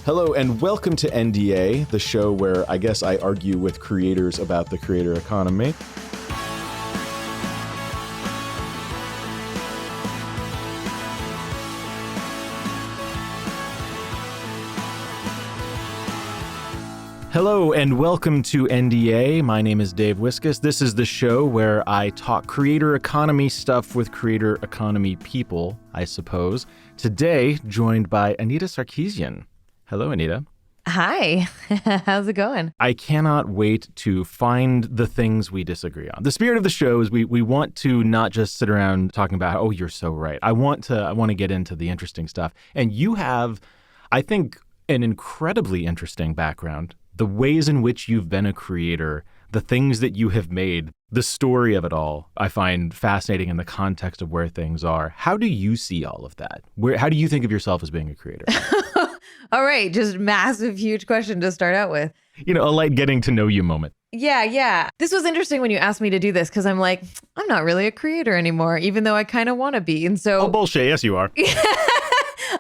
Hello and welcome to NDA, the show where I guess I argue with creators about the creator economy. Hello and welcome to NDA. My name is Dave Wiskus. This is the show where I talk creator economy stuff with creator economy people, I suppose. Today, joined by Anita Sarkeesian. Hello, Anita. Hi. How's it going? I cannot wait to find the things we disagree on. The spirit of the show is we want to not just sit around talking about, oh, you're so right. I want to get into the interesting stuff. And you have, I think, an incredibly interesting background. The ways in which you've been a creator, the things that you have made, the story of it all, I find fascinating in the context of where things are. How do you see all of that? How do you think of yourself as being a creator? All right. Just massive, huge question to start out with. You know, a light getting to know you moment. Yeah. This was interesting when you asked me to do this because I'm like, I'm not really a creator anymore, even though I kind of want to be. And so... Oh, bullshit. Yes, you are.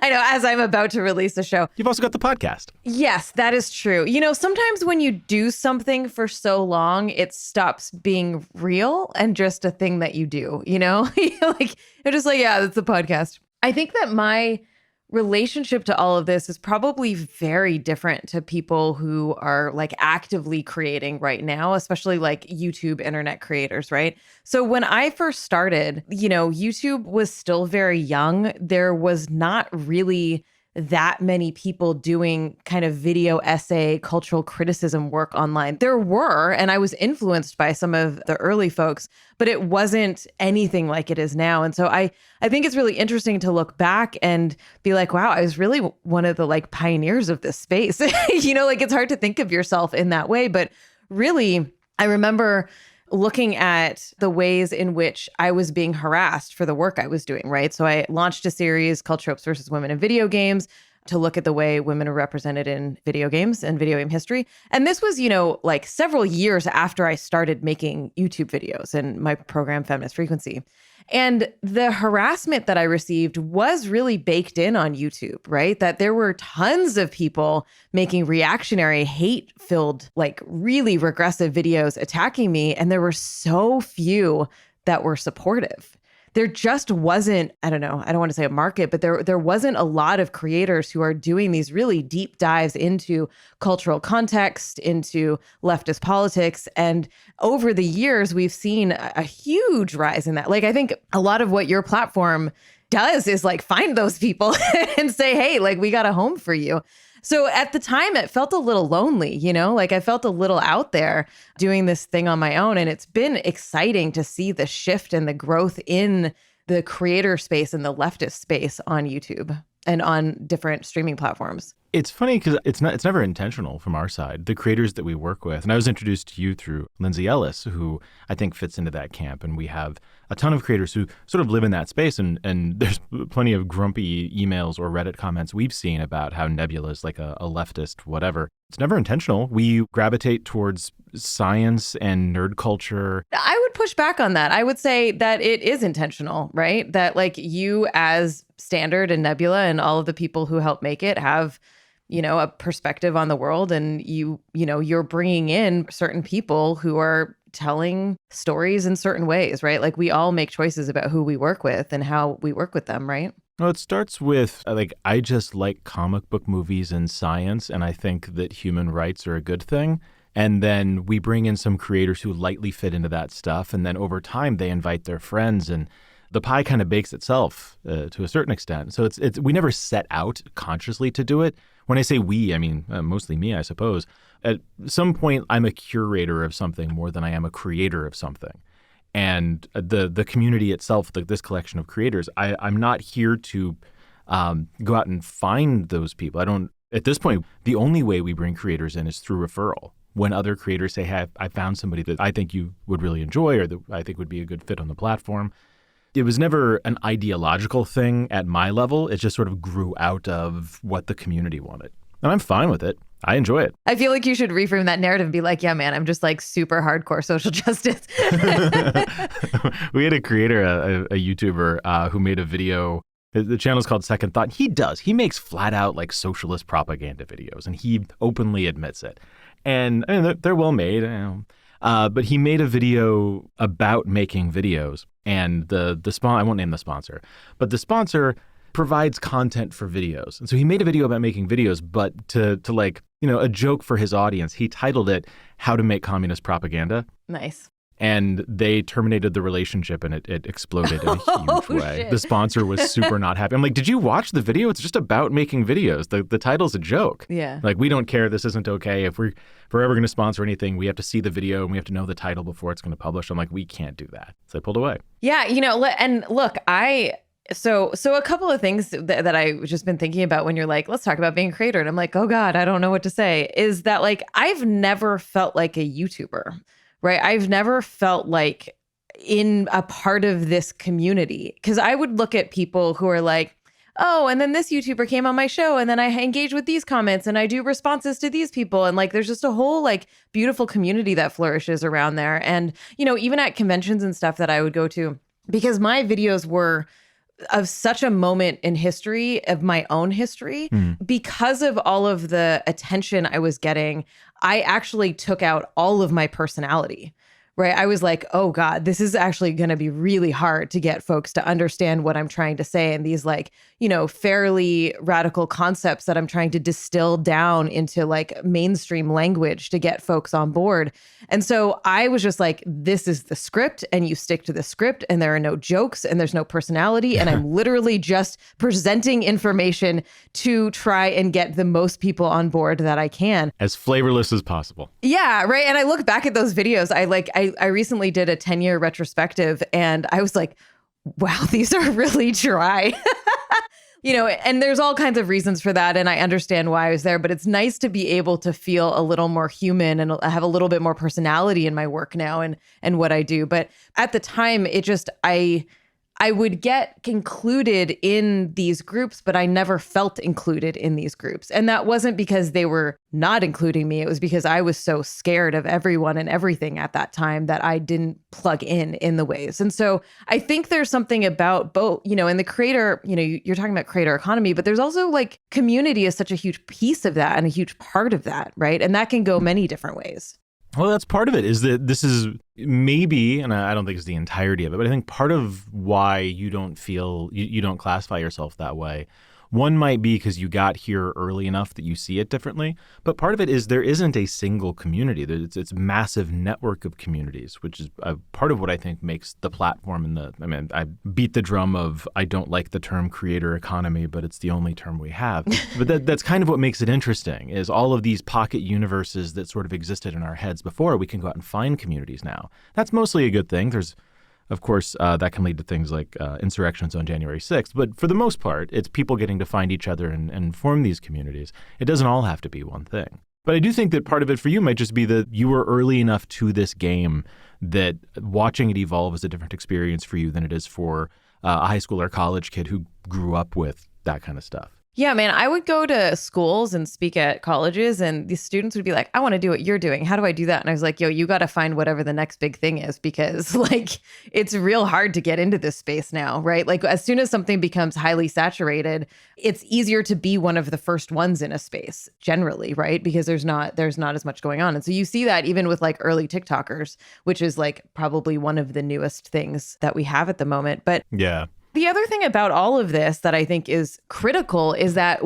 I know, as I'm about to release a show. You've also got the podcast. Yes, that is true. You know, sometimes when you do something for so long, it stops being real and just a thing that you do, you know? Like, you're just like, yeah, that's the podcast. I think that my relationship to all of this is probably very different to people who are like actively creating right now, especially like YouTube internet creators, right? So when I first started, you know, YouTube was still very young. There was not really that many people doing kind of video essay, cultural criticism work online. There were, and I was influenced by some of the early folks, but it wasn't anything like it is now. And so I think it's really interesting to look back and be like, wow, I was really one of the like pioneers of this space. You know, like it's hard to think of yourself in that way, but really, I remember looking at the ways in which I was being harassed for the work I was doing, right? So I launched a series called Tropes versus Women in Video Games to look at the way women are represented in video games and video game history. And this was, you know, like several years after I started making YouTube videos and my program Feminist Frequency. And the harassment that I received was really baked in on YouTube, right? That there were tons of people making reactionary, hate-filled, like really regressive videos attacking me. And there were so few that were supportive. There just wasn't, I don't know, I don't want to say a market, but there wasn't a lot of creators who are doing these really deep dives into cultural context, into leftist politics. And over the years, we've seen a huge rise in that. Like, I think a lot of what your platform does is like find those people and say, hey, like we got a home for you. So at the time, it felt a little lonely, you know, like I felt a little out there doing this thing on my own. And it's been exciting to see the shift and the growth in the creator space and the leftist space on YouTube and on different streaming platforms. It's funny because it's never intentional from our side, the creators that we work with. And I was introduced to you through Lindsay Ellis, who I think fits into that camp. And we have a ton of creators who sort of live in that space. And there's plenty of grumpy emails or Reddit comments we've seen about how Nebula is like a leftist, whatever. It's never intentional. We gravitate towards science and nerd culture. I would push back on that. I would say that it is intentional, right? That like you as Standard and Nebula and all of the people who help make it have, you know, a perspective on the world, and you're bringing in certain people who are telling stories in certain ways, right? Like we all make choices about who we work with and how we work with them, right? Well, it starts with, like, I just like comic book movies and science, and I think that human rights are a good thing. And then we bring in some creators who lightly fit into that stuff, and then over time they invite their friends, and the pie kind of bakes itself to a certain extent. So it's we never set out consciously to do it. When I say we, I mean mostly me, I suppose. At some point, I'm a curator of something more than I am a creator of something. And the community itself, this collection of creators, I'm not here to go out and find those people. I don't. At this point, the only way we bring creators in is through referral. When other creators say, hey, I found somebody that I think you would really enjoy or that I think would be a good fit on the platform. It was never an ideological thing at my level. It just sort of grew out of what the community wanted. And I'm fine with it. I enjoy it. I feel like you should reframe that narrative and be like, yeah, man, I'm just like super hardcore social justice. We had a creator, a YouTuber who made a video The channel's called Second Thought. He makes flat out like socialist propaganda videos, and he openly admits it. And I mean, they're well made, but he made a video about making videos, and I won't name the sponsor, but the sponsor provides content for videos. And so he made a video about making videos, but to like, a joke for his audience, he titled it How to Make Communist Propaganda. Nice. And they terminated the relationship, and it exploded in a huge way. Shit. The sponsor was super not happy. I'm like, did you watch the video? It's just about making videos. The title's a joke. Yeah. Like, we don't care. This isn't okay. If we're ever going to sponsor anything, we have to see the video and we have to know the title before it's going to publish. I'm like, we can't do that. So I pulled away. Yeah. And look, So a couple of things that I've just been thinking about when you're like, let's talk about being a creator. And I'm like, oh God, I don't know what to say. Is that like, I've never felt like a YouTuber, right? I've never felt like in a part of this community. Because I would look at people who are like, oh, and then this YouTuber came on my show and then I engage with these comments and I do responses to these people. And like, there's just a whole like beautiful community that flourishes around there. And, even at conventions and stuff that I would go to, because my videos were of such a moment in history, of my own history, because of all of the attention I was getting, I actually took out all of my personality, right? I was like, oh God, this is actually going to be really hard to get folks to understand what I'm trying to say. And these like, fairly radical concepts that I'm trying to distill down into like mainstream language to get folks on board. And so I was just like, this is the script and you stick to the script and there are no jokes and there's no personality. And I'm literally just presenting information to try and get the most people on board that I can. As flavorless as possible. Yeah, right. And I look back at those videos. I recently did a 10-year retrospective and I was like, wow, these are really dry. And there's all kinds of reasons for that. And I understand why I was there, but it's nice to be able to feel a little more human and have a little bit more personality in my work now and what I do. But at the time, I would get included in these groups, but I never felt included in these groups. And that wasn't because they were not including me. It was because I was so scared of everyone and everything at that time that I didn't plug in the ways. And so I think there's something about both, in the creator, you're talking about creator economy, but there's also like community is such a huge piece of that and a huge part of that, right? And that can go many different ways. Well, that's part of it, is that this is maybe, and I don't think it's the entirety of it, but I think part of why you don't feel, you don't classify yourself that way. One might be because you got here early enough that you see it differently. But part of it is there isn't a single community. It's a massive network of communities, which is part of what I think makes the platform I beat the drum of I don't like the term creator economy, but it's the only term we have. But that's kind of what makes it interesting, is all of these pocket universes that sort of existed in our heads before, we can go out and find communities now. That's mostly a good thing. Of course, that can lead to things like insurrections on January 6th. But for the most part, it's people getting to find each other and form these communities. It doesn't all have to be one thing. But I do think that part of it for you might just be that you were early enough to this game that watching it evolve is a different experience for you than it is for a high school or college kid who grew up with that kind of stuff. Yeah, man, I would go to schools and speak at colleges and these students would be like, I want to do what you're doing. How do I do that? And I was like, yo, you got to find whatever the next big thing is, because like it's real hard to get into this space now, right? Like as soon as something becomes highly saturated, it's easier to be one of the first ones in a space generally, right? Because there's not as much going on. And so you see that even with like early TikTokers, which is like probably one of the newest things that we have at the moment. But yeah. The other thing about all of this that I think is critical is that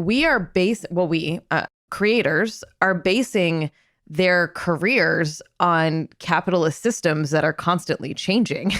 creators are basing their careers on capitalist systems that are constantly changing,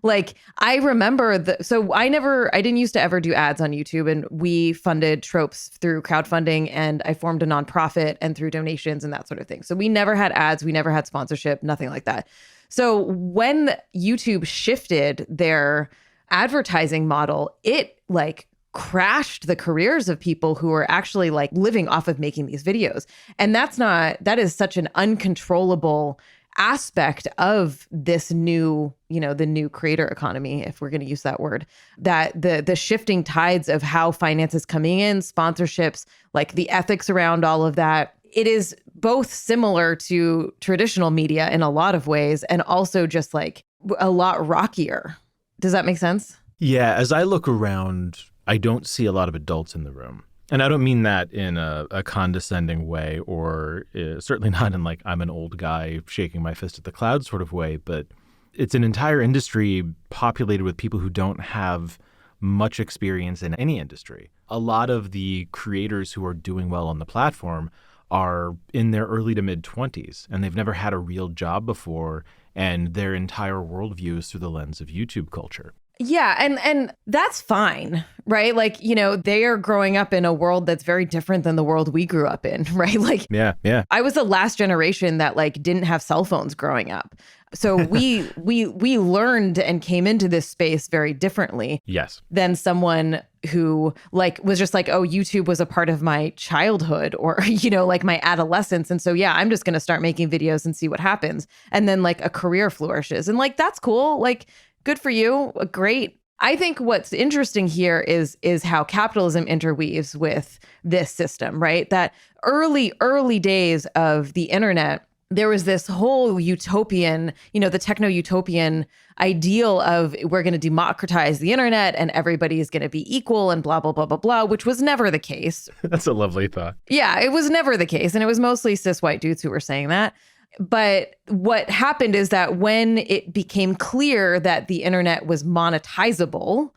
Like I remember I didn't used to ever do ads on YouTube, and we funded tropes through crowdfunding, and I formed a nonprofit and through donations and that sort of thing. So we never had ads, we never had sponsorship, nothing like that. So when YouTube shifted their advertising model, it like crashed the careers of people who are actually like living off of making these videos. And that is such an uncontrollable aspect of this new, the new creator economy, if we're going to use that word, that the shifting tides of how finance is coming in, sponsorships, like the ethics around all of that. It is both similar to traditional media in a lot of ways and also just like a lot rockier. Does that make sense? Yeah, as I look around, I don't see a lot of adults in the room. And I don't mean that in a condescending way, or certainly not in like I'm an old guy shaking my fist at the clouds sort of way, but it's an entire industry populated with people who don't have much experience in any industry. A lot of the creators who are doing well on the platform are in their early to mid 20s, and they've never had a real job before, and their entire worldview is through the lens of YouTube culture. Yeah, and that's fine, right? Like, they are growing up in a world that's very different than the world we grew up in, right? Like, Yeah. I was the last generation that like didn't have cell phones growing up. So we learned and came into this space very differently. Yes. Than someone who like was just like, oh, YouTube was a part of my childhood or, like my adolescence. And so, yeah, I'm just going to start making videos and see what happens. And then like a career flourishes. And like, that's cool. Like, good for you. Great. I think what's interesting here is how capitalism interweaves with this system, right? That early days of the internet, there was this whole utopian, the techno-utopian ideal of we're going to democratize the internet and everybody is going to be equal and blah, blah, blah, blah, blah, which was never the case. That's a lovely thought. Yeah, it was never the case. And it was mostly cis white dudes who were saying that. But what happened is that when it became clear that the internet was monetizable,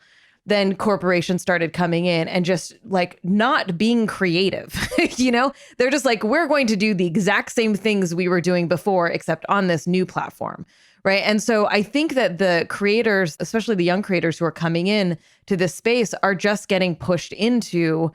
then corporations started coming in and just like not being creative. They're just like, we're going to do the exact same things we were doing before, except on this new platform. Right. And so I think that the creators, especially the young creators who are coming in to this space, are just getting pushed into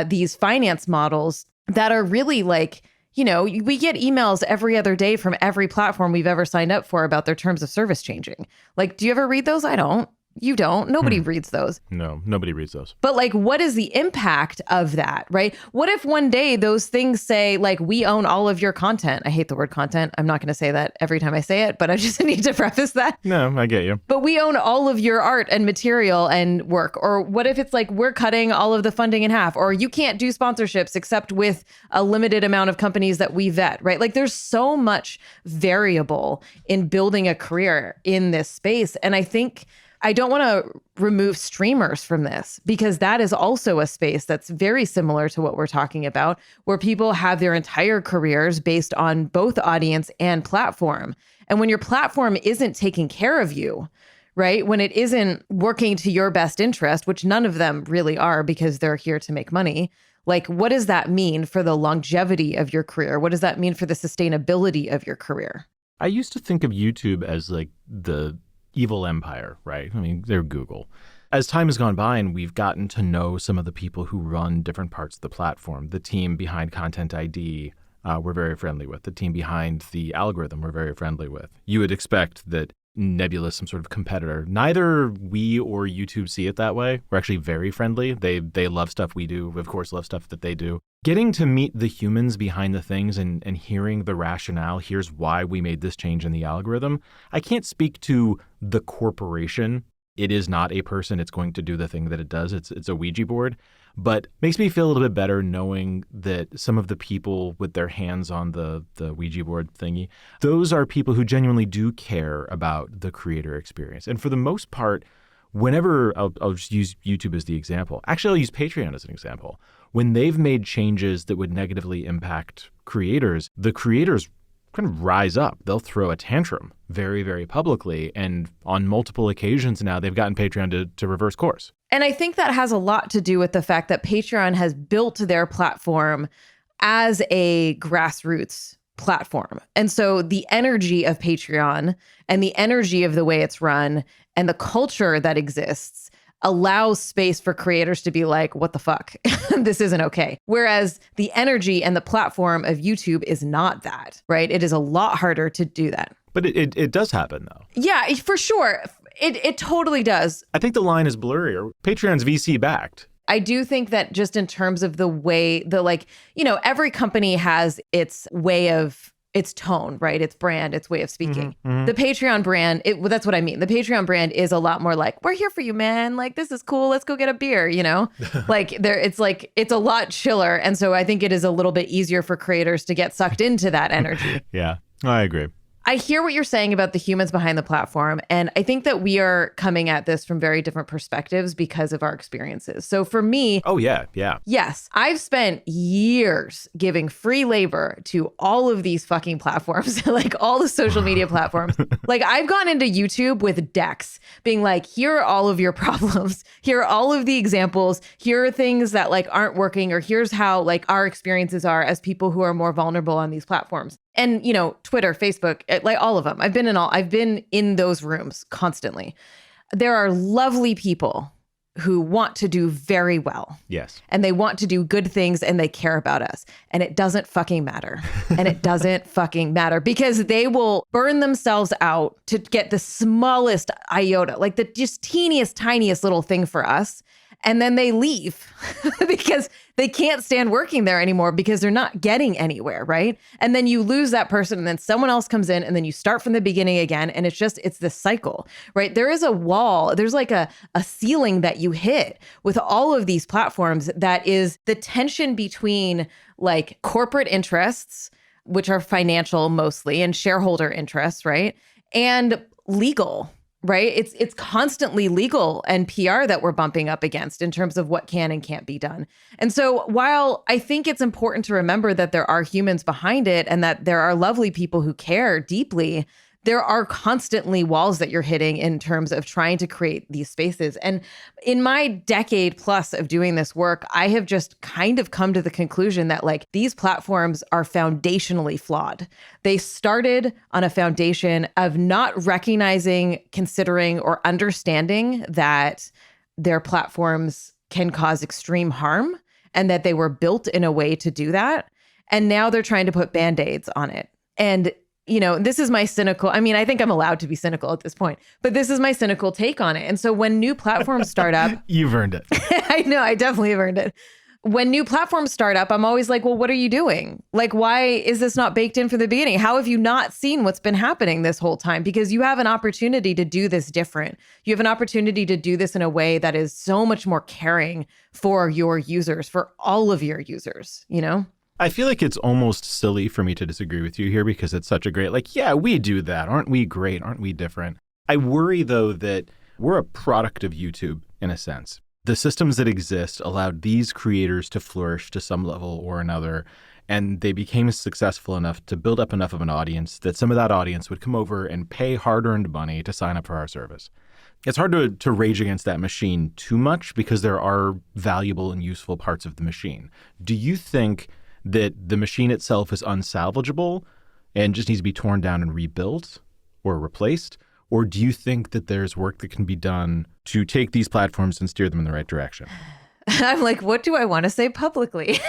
these finance models that are really like, we get emails every other day from every platform we've ever signed up for about their terms of service changing. Like, do you ever read those? I don't. You don't. Nobody reads those. No, nobody reads those. But like, what is the impact of that, right? What if one day those things say, like, we own all of your content? I hate the word content. I'm not going to say that every time I say it, but I just need to preface that. No, I get you. But we own all of your art and material and work. Or what if it's like, we're cutting all of the funding in half? Or you can't do sponsorships except with a limited amount of companies that we vet, right? Like, there's so much variable in building a career in this space. And I think I don't want to remove streamers from this, because that is also a space that's very similar to what we're talking about, where people have their entire careers based on both audience and platform. And when your platform isn't taking care of you, right, when it isn't working to your best interest, which none of them really are because they're here to make money, like, what does that mean for the longevity of your career? What does that mean for the sustainability of your career? I used to think of YouTube as like the evil empire, right? I mean, they're Google. As time has gone by and we've gotten to know some of the people who run different parts of the platform, the team behind Content ID, we're very friendly with. The team behind the algorithm, we're very friendly with. You would expect that Nebula is some sort of competitor. Neither we or YouTube see it that way. We're actually very friendly. They love stuff we do. We, of course, love stuff that they do. Getting to meet the humans behind the things and hearing the rationale, here's why we made this change in the algorithm. I can't speak to the corporation. It is not a person. It's going to do the thing that it does. It's a Ouija board. But makes me feel a little bit better knowing that some of the people with their hands on the Ouija board thingy, those are people who genuinely do care about the creator experience. And for the most part, whenever, I'll just use YouTube as the example. Actually, I'll use Patreon as an example. When they've made changes that would negatively impact creators, the creators kind of rise up. They'll throw a tantrum very, very publicly. And on multiple occasions now, they've gotten Patreon to reverse course. And I think that has a lot to do with the fact that Patreon has built their platform as a grassroots platform. And so the energy of Patreon and the energy of the way it's run and the culture that exists allows space for creators to be like, what the fuck? This isn't okay. Whereas the energy and the platform of YouTube is not that, right? It is a lot harder to do that. But it does happen, though. Yeah, for sure. It totally does. I think the line is blurrier. Patreon's VC backed. I do think that just in terms of the way, every company has its way of, its tone, right? Its brand, its way of speaking. Mm-hmm, mm-hmm. The Patreon brand, that's what I mean. The Patreon brand is a lot more like, we're here for you, man. Like, this is cool. Let's go get a beer, it's a lot chiller. And so I think it is a little bit easier for creators to get sucked into that energy. Yeah, I agree. I hear what you're saying about the humans behind the platform. And I think that we are coming at this from very different perspectives because of our experiences. So for me, Oh, yeah. Yeah. yes, I've spent years giving free labor to all of these fucking platforms, like all the social media platforms. Like I've gone into YouTube with decks being like, here are all of your problems. Here are all of the examples. Here are things that like aren't working, or here's how like our experiences are as people who are more vulnerable on these platforms. And, you know, Twitter, Facebook, like all of them. I've been in those rooms constantly. There are lovely people who want to do very well. Yes. And they want to do good things and they care about us. And it doesn't fucking matter. And it doesn't fucking matter because they will burn themselves out to get the smallest iota, like the just teeniest, tiniest little thing for us. And then they leave because they can't stand working there anymore because they're not getting anywhere, right? And then you lose that person and then someone else comes in and then you start from the beginning again. And it's this cycle, right? There is a wall. There's like a ceiling that you hit with all of these platforms that is the tension between like corporate interests, which are financial mostly, and shareholder interests, right? And legal. Right? It's constantly legal and PR that we're bumping up against in terms of what can and can't be done. And so while I think it's important to remember that there are humans behind it and that there are lovely people who care deeply, there are constantly walls that you're hitting in terms of trying to create these spaces. And in my decade plus of doing this work, I have just kind of come to the conclusion that like these platforms are foundationally flawed. They started on a foundation of not recognizing, considering, or understanding that their platforms can cause extreme harm and that they were built in a way to do that. And now they're trying to put Band-Aids on it. And you know, this is my cynical, I mean, I think I'm allowed to be cynical at this point, but this is my cynical take on it. And so when new platforms start up, You've earned it. I know, I definitely have earned it. When new platforms start up, I'm always like, well, what are you doing? Like, why is this not baked in from the beginning? How have you not seen what's been happening this whole time? Because you have an opportunity to do this different. You have an opportunity to do this in a way that is so much more caring for your users, for all of your users, you know? I feel like it's almost silly for me to disagree with you here because it's such a great, like, yeah, we do that. Aren't we great? Aren't we different? I worry, though, that we're a product of YouTube in a sense. The systems that exist allowed these creators to flourish to some level or another, and they became successful enough to build up enough of an audience that some of that audience would come over and pay hard-earned money to sign up for our service. It's hard to rage against that machine too much because there are valuable and useful parts of the machine. Do you think that the machine itself is unsalvageable and just needs to be torn down and rebuilt or replaced? Or do you think that there's work that can be done to take these platforms and steer them in the right direction? I'm like, what do I want to say publicly?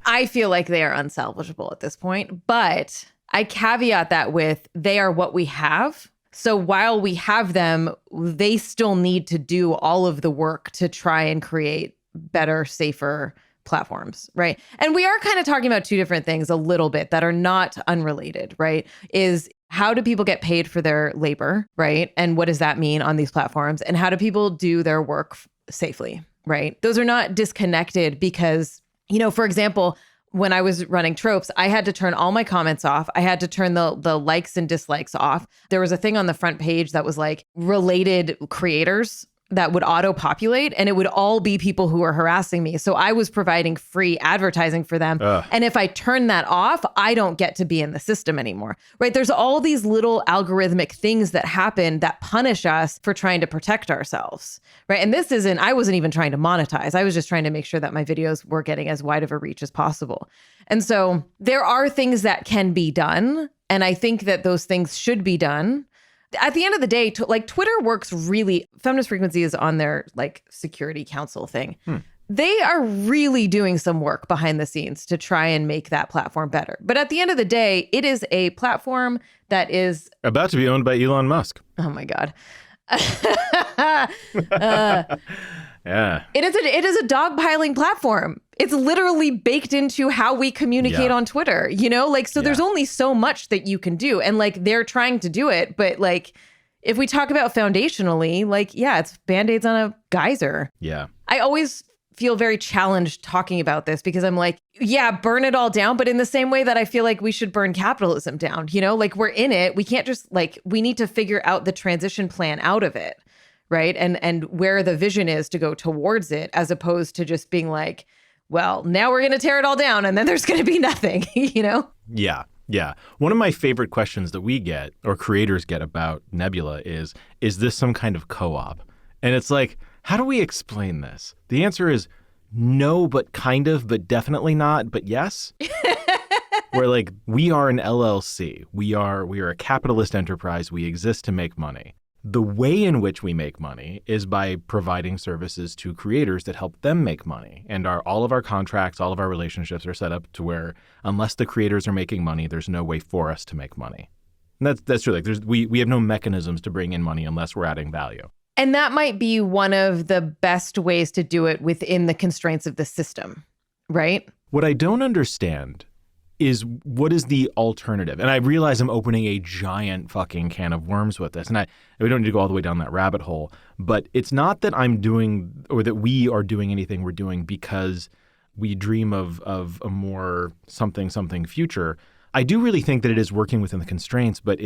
I feel like they are unsalvageable at this point, but I caveat that with they are what we have. So while we have them, they still need to do all of the work to try and create better, safer platforms, right? And we are kind of talking about two different things a little bit that are not unrelated, right? Is how do people get paid for their labor, right? And what does that mean on these platforms? And how do people do their work safely, right? Those are not disconnected because, you know, for example, when I was running Tropes, I had to turn all my comments off. I had to turn the likes and dislikes off. There was a thing on the front page that was like related creators that would auto-populate, and it would all be people who were harassing me. So I was providing free advertising for them. And if I turn that off, I don't get to be in the system anymore, right? There's all these little algorithmic things that happen that punish us for trying to protect ourselves, right? And I wasn't even trying to monetize. I was just trying to make sure that my videos were getting as wide of a reach as possible. And so there are things that can be done. And I think that those things should be done. At the end of the day, like Twitter works really, Feminist Frequency is on their like security council thing. They are really doing some work behind the scenes to try and make that platform better. But at the end of the day, it is a platform that is about to be owned by Elon Musk. Oh my God. Yeah. It is a dogpiling platform. It's literally baked into how we communicate on Twitter, you know, like, so there's only so much that you can do. And like, they're trying to do it. But like, if we talk about foundationally, like, yeah, it's Band-Aids on a geyser. Yeah. I always feel very challenged talking about this because I'm like, yeah, burn it all down. But in the same way that I feel like we should burn capitalism down, like we're in it. We can't just we need to figure out the transition plan out of it. Right. And where the vision is to go towards it, as opposed to just being like, well, now we're going to tear it all down and then there's going to be nothing, Yeah. Yeah. One of my favorite questions that we get or creators get about Nebula is this some kind of co-op? And it's like, how do we explain this? The answer is no, but kind of, but definitely not, but yes. We're like, we are an LLC. We are a capitalist enterprise. We exist to make money. The way in which we make money is by providing services to creators that help them make money. And all of our contracts, all of our relationships are set up to where unless the creators are making money, there's no way for us to make money. And that's true. Like we have no mechanisms to bring in money unless we're adding value. And that might be one of the best ways to do it within the constraints of the system, right? What I don't understand is what is the alternative? And I realize I'm opening a giant fucking can of worms with this. And we don't need to go all the way down that rabbit hole. But it's not that I'm doing or that we are doing anything we're doing because we dream of a more something future. I do really think that it is working within the constraints, but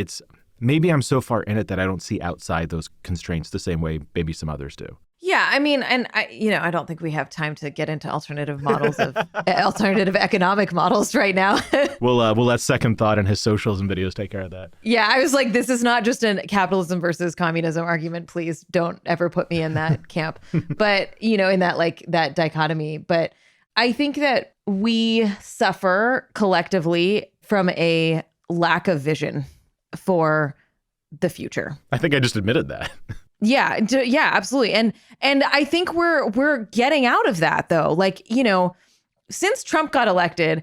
maybe I'm so far in it that I don't see outside those constraints the same way maybe some others do. Yeah, I mean, and I don't think we have time to get into alternative models of alternative economic models right now. We'll let Second Thought and his socialism videos take care of that. Yeah, I was like, this is not just a capitalism versus communism argument. Please don't ever put me in that camp. But, in that dichotomy. But I think that we suffer collectively from a lack of vision for the future. I think I just admitted that. Yeah, absolutely. And I think we're getting out of that though. Since Trump got elected,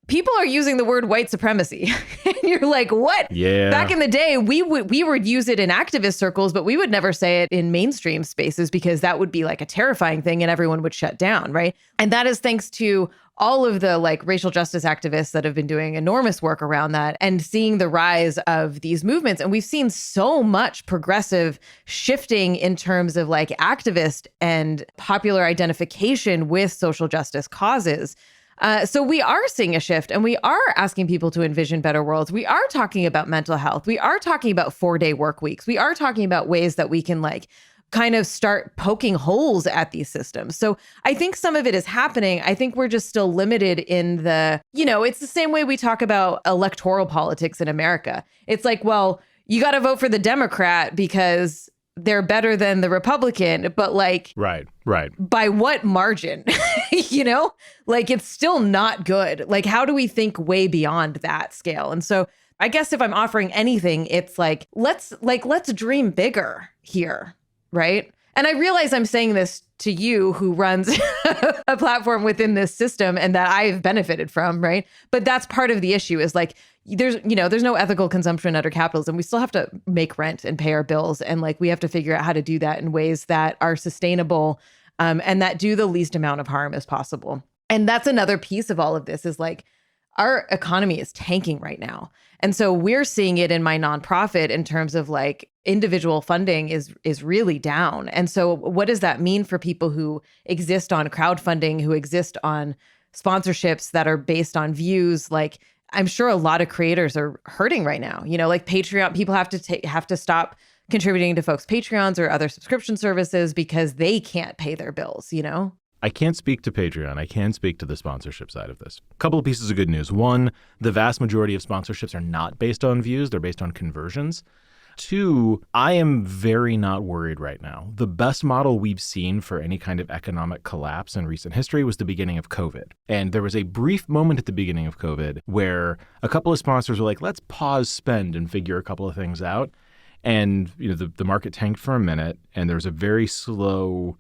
people are using the word white supremacy. And you're like, what? Yeah. Back in the day, we would use it in activist circles, but we would never say it in mainstream spaces because that would be like a terrifying thing and everyone would shut down, right? And that is thanks to all of the racial justice activists that have been doing enormous work around that and seeing the rise of these movements. And we've seen so much progressive shifting in terms of activist and popular identification with social justice causes. So we are seeing a shift and we are asking people to envision better worlds. We are talking about mental health. We are talking about 4-day work weeks. We are talking about ways that we can kind of start poking holes at these systems. So I think some of it is happening. I think we're just still limited in it's the same way we talk about electoral politics in America. It's like, well, you got to vote for the Democrat because they're better than the Republican, but right. By what margin? It's still not good. How do we think way beyond that scale? And so I guess if I'm offering anything, it's let's dream bigger here. Right. And I realize I'm saying this to you who runs a platform within this system and that I've benefited from. Right. But that's part of the issue is there's no ethical consumption under capitalism. We still have to make rent and pay our bills. And we have to figure out how to do that in ways that are sustainable and that do the least amount of harm as possible. And that's another piece of all of this is our economy is tanking right now. And so we're seeing it in my nonprofit in terms of individual funding is really down. And so what does that mean for people who exist on crowdfunding, who exist on sponsorships that are based on views? I'm sure a lot of creators are hurting right now. Patreon, people have to stop contributing to folks' Patreons or other subscription services because they can't pay their bills, I can't speak to Patreon. I can speak to the sponsorship side of this. A couple of pieces of good news. One, the vast majority of sponsorships are not based on views. They're based on conversions. Two, I am very not worried right now. The best model we've seen for any kind of economic collapse in recent history was the beginning of COVID. And there was a brief moment at the beginning of COVID where a couple of sponsors were like, let's pause spend and figure a couple of things out. And the market tanked for a minute and there was a very slow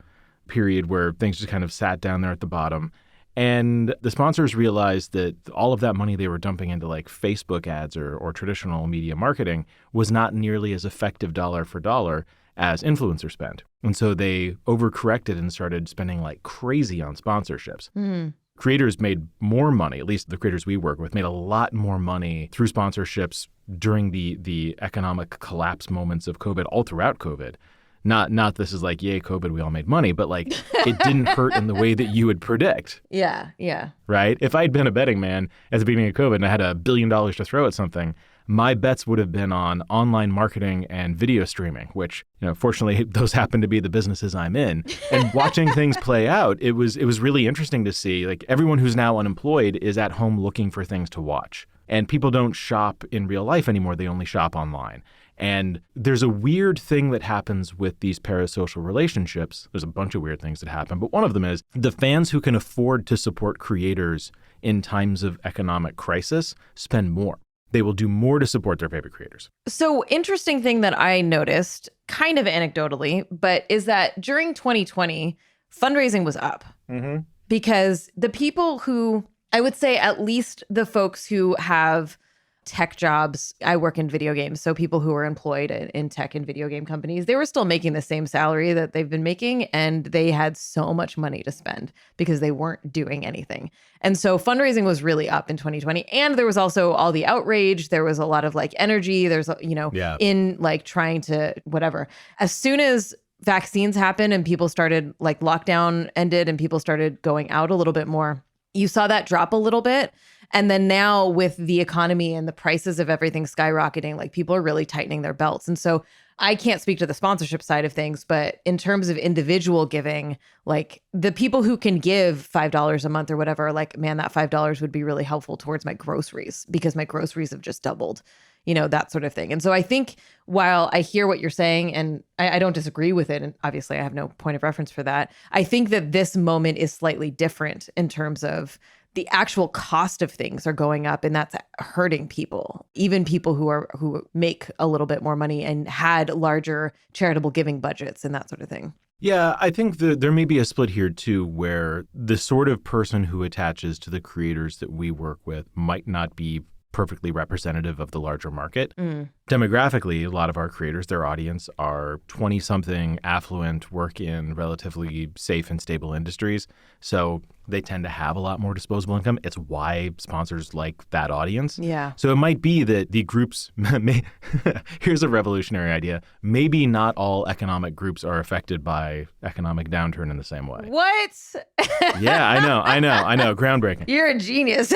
period where things just kind of sat down there at the bottom. And the sponsors realized that all of that money they were dumping into Facebook ads or traditional media marketing was not nearly as effective dollar for dollar as influencer spend. And so they overcorrected and started spending like crazy on sponsorships. Creators made more money, at least the creators we work with, made a lot more money through sponsorships during the economic collapse moments of COVID, all throughout COVID, Not this is like, yay, COVID, we all made money, but like it didn't hurt in the way that you would predict. Yeah, yeah. Right? If I'd been a betting man at the beginning of COVID and I had $1 billion to throw at something, my bets would have been on online marketing and video streaming, which, fortunately, those happen to be the businesses I'm in. And watching things play out, it was really interesting to see, like, everyone who's now unemployed is at home looking for things to watch. And people don't shop in real life anymore. They only shop online. And there's a weird thing that happens with these parasocial relationships. There's a bunch of weird things that happen, but one of them is the fans who can afford to support creators in times of economic crisis spend more. They will do more to support their favorite creators. So interesting thing that I noticed, kind of anecdotally, but is that during 2020, fundraising was up. Because the people who, I would say at least the folks who have tech jobs, I work in video games, so people who are employed in tech and video game companies, they were still making the same salary that they've been making, and they had so much money to spend because they weren't doing anything. And so fundraising was really up in 2020. And there was also all the outrage. There was a lot of like energy. There's, in like trying to whatever. As soon as vaccines happened and people started, like lockdown ended and people started going out a little bit more, you saw that drop a little bit. And then now with the economy and the prices of everything skyrocketing, like people are really tightening their belts. And so I can't speak to the sponsorship side of things, but in terms of individual giving, like the people who can give $5 a month or whatever, like, man, that $5 would be really helpful towards my groceries because my groceries have just doubled, that sort of thing. And so I think while I hear what you're saying, and I don't disagree with it, and obviously I have no point of reference for that, I think that this moment is slightly different in terms of the actual cost of things are going up, and that's hurting people, even people who make a little bit more money and had larger charitable giving budgets and that sort of thing. Yeah, I think there may be a split here too, where the sort of person who attaches to the creators that we work with might not be perfectly representative of the larger market. Demographically, a lot of our creators, their audience are 20-something, affluent, work in relatively safe and stable industries. So they tend to have a lot more disposable income. It's why sponsors like that audience. Yeah. So it might be that the groups here's a revolutionary idea. Maybe not all economic groups are affected by economic downturn in the same way. What? Yeah, I know. Groundbreaking. You're a genius.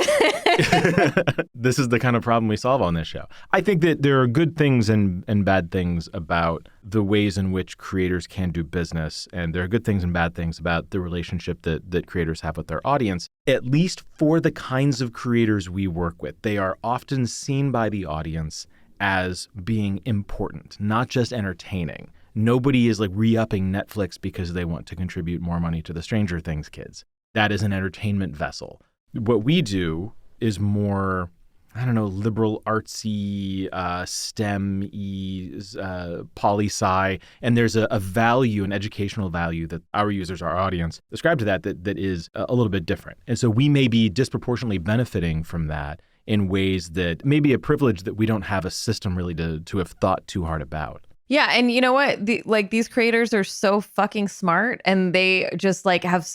This is the kind of problem we solve on this show. I think that there are good things and bad things about the ways in which creators can do business. And there are good things and bad things about the relationship that creators have with their audience, at least for the kinds of creators we work with. They are often seen by the audience as being important, not just entertaining. Nobody is like re-upping Netflix because they want to contribute more money to the Stranger Things kids. That is an entertainment vessel. What we do is more, liberal, artsy, STEM-y, poli-sci, and there's a value, an educational value that our users, our audience, ascribe to that is a little bit different. And so we may be disproportionately benefiting from that in ways that may be a privilege that we don't have a system really to have thought too hard about. Yeah. And you know what? These creators are so fucking smart, and they just like have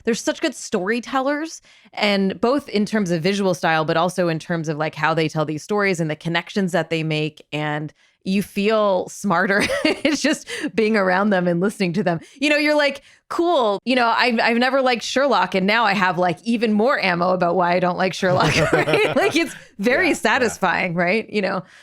they're such good storytellers, and both in terms of visual style, but also in terms of like how they tell these stories and the connections that they make. And you feel smarter. It's just being around them and listening to them. You're like, cool. I've never liked Sherlock, and now I have like even more ammo about why I don't like Sherlock. Right? Like it's very satisfying, right?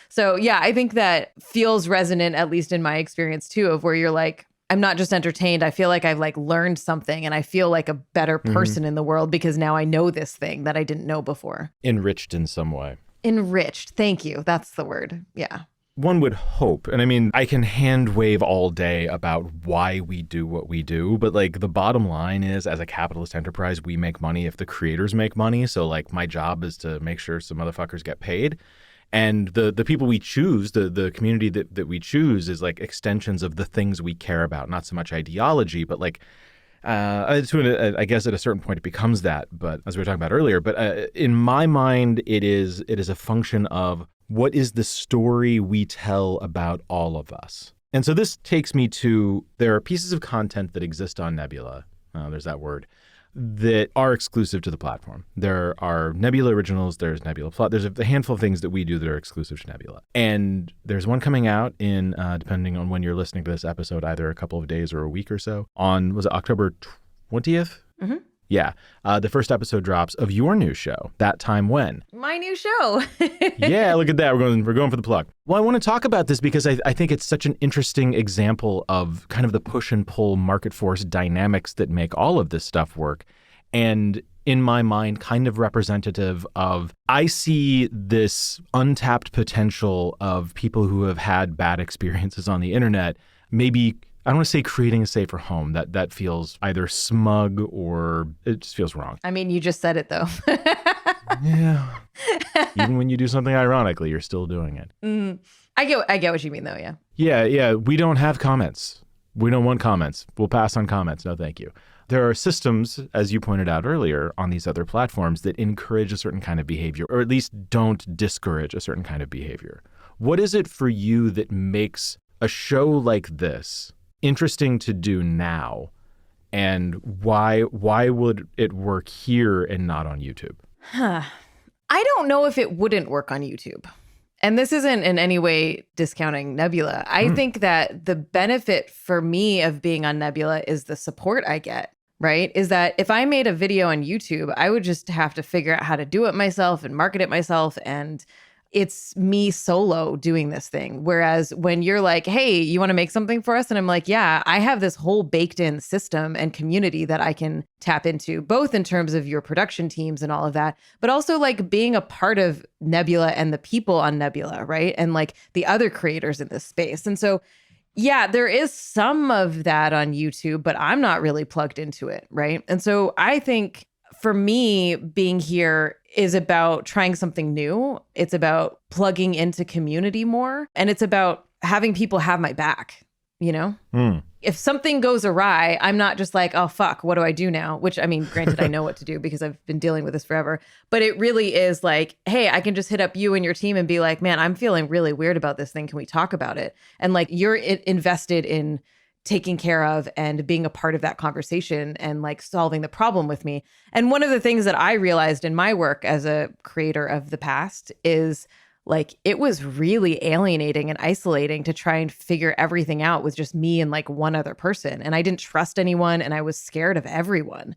So yeah, I think that feels resonant, at least in my experience too, of where you're like, I'm not just entertained. I feel like I've like learned something, and I feel like a better person in the world because now I know this thing that I didn't know before. Enriched in some way. Enriched. Thank you. That's the word. Yeah. One would hope. And I mean, I can hand wave all day about why we do what we do, but like the bottom line is, as a capitalist enterprise, we make money if the creators make money. So like my job is to make sure some motherfuckers get paid. And the people we choose, the community that we choose is like extensions of the things we care about, not so much ideology, but like, I guess at a certain point it becomes that, but as we were talking about earlier, but in my mind, it is a function of what is the story we tell about all of us. And so this takes me to, there are pieces of content that exist on Nebula, there's that word, that are exclusive to the platform. There are Nebula originals, there's Nebula Plus, there's a handful of things that we do that are exclusive to Nebula. And there's one coming out in, depending on when you're listening to this episode, either a couple of days or a week or so, on, was it October 20th? Mm-hmm. Yeah. The first episode drops of your new show, That Time When. My new show. Yeah, look at that. We're going for the plug. Well, I want to talk about this because I think it's such an interesting example of kind of the push and pull market force dynamics that make all of this stuff work. And in my mind, kind of representative of, I see this untapped potential of people who have had bad experiences on the internet, maybe, I don't want to say creating a safer home. That feels either smug or it just feels wrong. I mean, you just said it, though. Yeah. Even when you do something ironically, you're still doing it. Mm. I get what you mean, though, yeah. Yeah. We don't have comments. We don't want comments. We'll pass on comments. No, thank you. There are systems, as you pointed out earlier, on these other platforms that encourage a certain kind of behavior, or at least don't discourage a certain kind of behavior. What is it for you that makes a show like this interesting to do now, and why would it work here and not on YouTube? I don't know if it wouldn't work on YouTube. And this isn't in any way discounting Nebula. I think that the benefit for me of being on Nebula is the support I get, right? Is that if I made a video on YouTube, I would just have to figure out how to do it myself and market it myself, and it's me solo doing this thing. Whereas when you're like, hey, you want to make something for us? And I'm like, yeah, I have this whole baked in system and community that I can tap into, both in terms of your production teams and all of that, but also like being a part of Nebula and the people on Nebula, right? And like the other creators in this space. And so, yeah, there is some of that on YouTube, but I'm not really plugged into it, right? And so I think for me, being here is about trying something new. It's about plugging into community more. And it's about having people have my back, you know? If something goes awry, I'm not just like, oh, fuck, what do I do now? Which, I mean, granted, I know what to do because I've been dealing with this forever. But it really is like, hey, I can just hit up you and your team and be like, man, I'm feeling really weird about this thing. Can we talk about it? And like, you're invested in taking care of and being a part of that conversation and like solving the problem with me. And one of the things that I realized in my work as a creator of the past is like, it was really alienating and isolating to try and figure everything out with just me and like one other person. And I didn't trust anyone, and I was scared of everyone.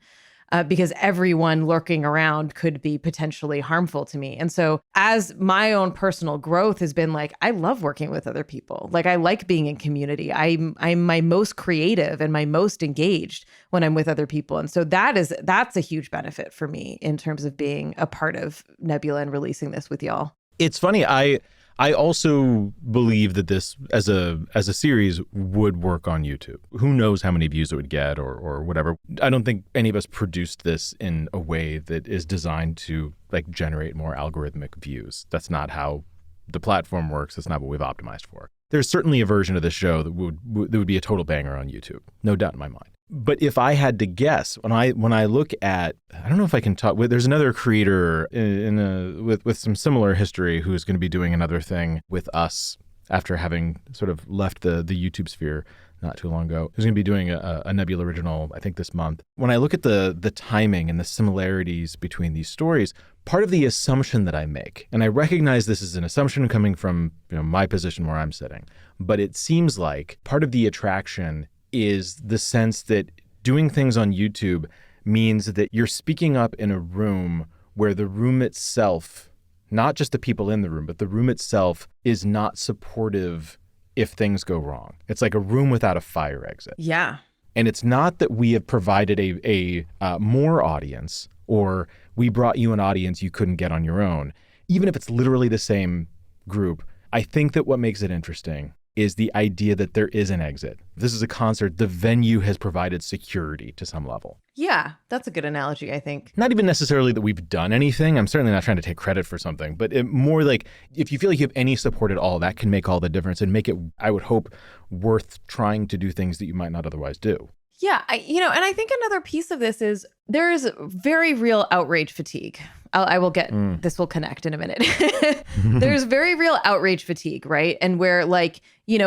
Because everyone lurking around could be potentially harmful to me. And so as my own personal growth has been like, I love working with other people. Like, I like being in community. I'm my most creative and my most engaged when I'm with other people. And so that's a huge benefit for me in terms of being a part of Nebula and releasing this with y'all. It's funny. I also believe that this as a series would work on YouTube. Who knows how many views it would get or whatever. I don't think any of us produced this in a way that is designed to like generate more algorithmic views. That's not how the platform works. That's not what we've optimized for. There's certainly a version of the show that would be a total banger on YouTube. No doubt in my mind. But if I had to guess, when I look at, I don't know if I can talk. There's another creator with some similar history who is going to be doing another thing with us after having sort of left the YouTube sphere not too long ago. Who's going to be doing a Nebula original, I think, this month. When I look at the timing and the similarities between these stories, part of the assumption that I make, and I recognize this is an assumption coming from my position where I'm sitting, but it seems like part of the attraction is the sense that doing things on YouTube means that you're speaking up in a room where the room itself, not just the people in the room, but the room itself is not supportive if things go wrong. It's like a room without a fire exit. Yeah. And it's not that we have provided a more audience, or we brought you an audience you couldn't get on your own. Even if it's literally the same group, I think that what makes it interesting is the idea that there is an exit. If this is a concert, the venue has provided security to some level. Yeah, that's a good analogy, I think. Not even necessarily that we've done anything. I'm certainly not trying to take credit for something, but more like if you feel like you have any support at all, that can make all the difference and make it, I would hope, worth trying to do things that you might not otherwise do. Yeah, and I think another piece of this is there is very real outrage fatigue. I will get, this will connect in a minute. There's very real outrage fatigue, right? And where like,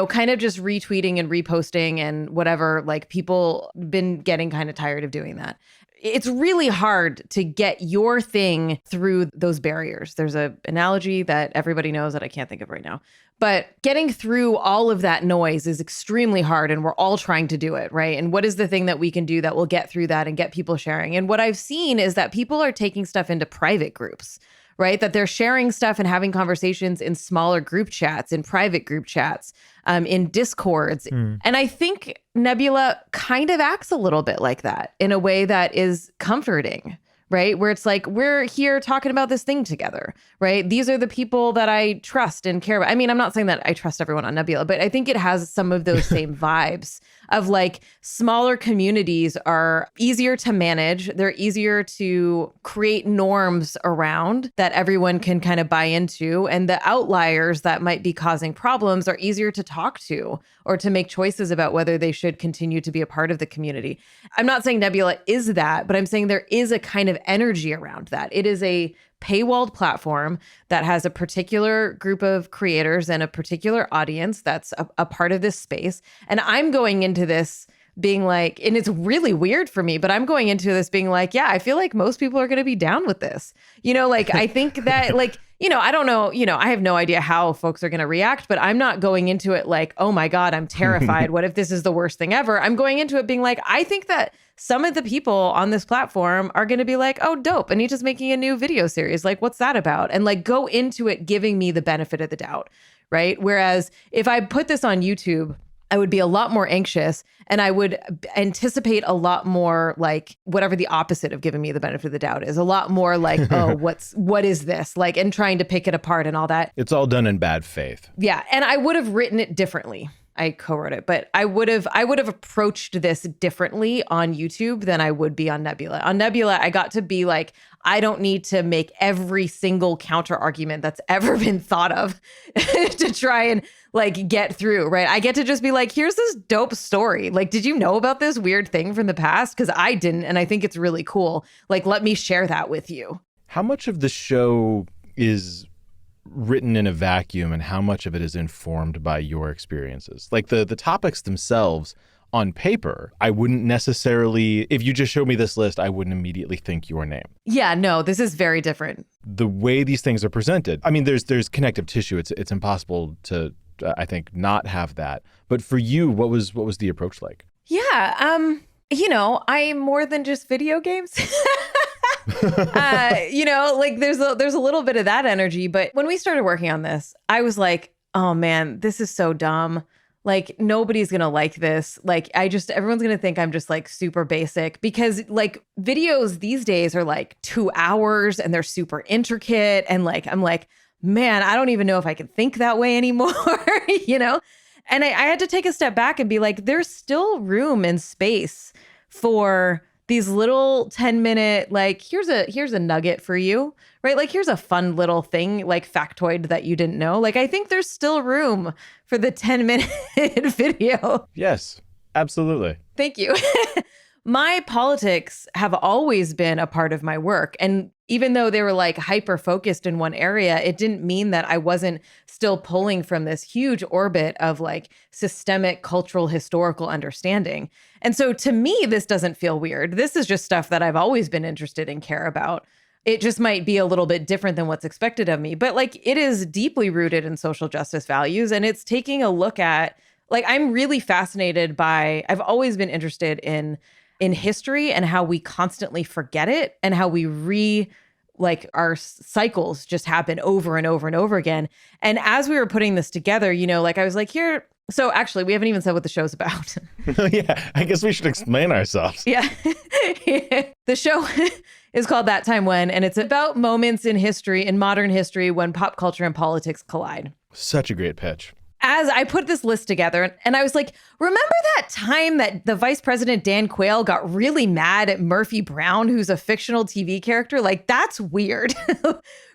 kind of just retweeting and reposting and whatever, like people been getting kind of tired of doing that. it's really hard to get your thing through those barriers. There's an analogy that everybody knows that I can't think of right now. But getting through all of that noise is extremely hard, and we're all trying to do it, right? And what is the thing that we can do that will get through that and get people sharing? And what I've seen is that people are taking stuff into private groups, right? That they're sharing stuff and having conversations in smaller group chats, in private group chats, in Discords. And I think Nebula kind of acts a little bit like that in a way that is comforting, right? Where it's like, we're here talking about this thing together, right? These are the people that I trust and care about. I mean, I'm not saying that I trust everyone on Nebula, but I think it has some of those same vibes of like smaller communities are easier to manage. They're easier to create norms around that everyone can kind of buy into. And the outliers that might be causing problems are easier to talk to or to make choices about whether they should continue to be a part of the community. I'm not saying Nebula is that, but I'm saying there is a kind of energy around that. It is a paywalled platform that has a particular group of creators and a particular audience that's a part of this space. And I'm going into this being like, and it's really weird for me, but I'm going into this being like, yeah, I feel like most people are going to be down with this. You know, like, I think that like, you know, I don't know, you know, I have no idea how folks are going to react, but I'm not going into it like, oh my God, I'm terrified. What if this is the worst thing ever? I'm going into it being like, I think that some of the people on this platform are going to be like, oh, dope. Anita's making a new video series. Like, what's that about? And like, go into it giving me the benefit of the doubt, right? Whereas if I put this on YouTube, I would be a lot more anxious and I would anticipate a lot more like whatever the opposite of giving me the benefit of the doubt is, a lot more like, oh, what is this? Like, and trying to pick it apart and all that. It's all done in bad faith. Yeah. And I would have written it differently. I co-wrote it, but I would have approached this differently on YouTube than I would be on Nebula. On Nebula, I got to be like, I don't need to make every single counter argument that's ever been thought of to try and like get through, right? I get to just be like, here's this dope story. Like, did you know about this weird thing from the past? Because I didn't, and I think it's really cool. Like, let me share that with you. How much of the show is written in a vacuum and how much of it is informed by your experiences? Like the topics themselves on paper, I wouldn't necessarily, if you just showed me this list, I wouldn't immediately think your name. Yeah, no, this is very different. The way these things are presented, I mean, there's connective tissue. It's impossible to, I think, not have that. But for you, what was the approach like? Yeah, you know, I'm more than just video games. You know, like there's a little bit of that energy. But when we started working on this, I was like, oh man, this is so dumb. Like, nobody's going to like this. Like, everyone's going to think I'm just like super basic, because like videos these days are like 2 hours and they're super intricate. And like, I'm like, man, I don't even know if I can think that way anymore, you know? And I had to take a step back and be like, there's still room and space for these little 10-minute, like, here's a nugget for you, right? Like, here's a fun little thing, like factoid that you didn't know. Like, I think there's still room for the 10-minute video. Yes, absolutely. Thank you. My politics have always been a part of my work. And even though they were like hyper focused in one area, it didn't mean that I wasn't still pulling from this huge orbit of like systemic, cultural, historical understanding. And so to me, this doesn't feel weird. This is just stuff that I've always been interested in, care about. It just might be a little bit different than what's expected of me. But like, it is deeply rooted in social justice values. And it's taking a look at, like, I'm really fascinated by, I've always been interested in history and how we constantly forget it and how we like our cycles just happen over and over and over again. And as we were putting this together, you know, like I was like, here, so actually we haven't even said what the show's about. Yeah, I guess we should explain ourselves. Yeah. The show is called That Time When, and it's about moments in history, in modern history, when pop culture and politics collide. Such a great pitch. As I put this list together, and I was like, remember that time that the Vice President Dan Quayle got really mad at Murphy Brown, who's a fictional TV character? Like, that's weird,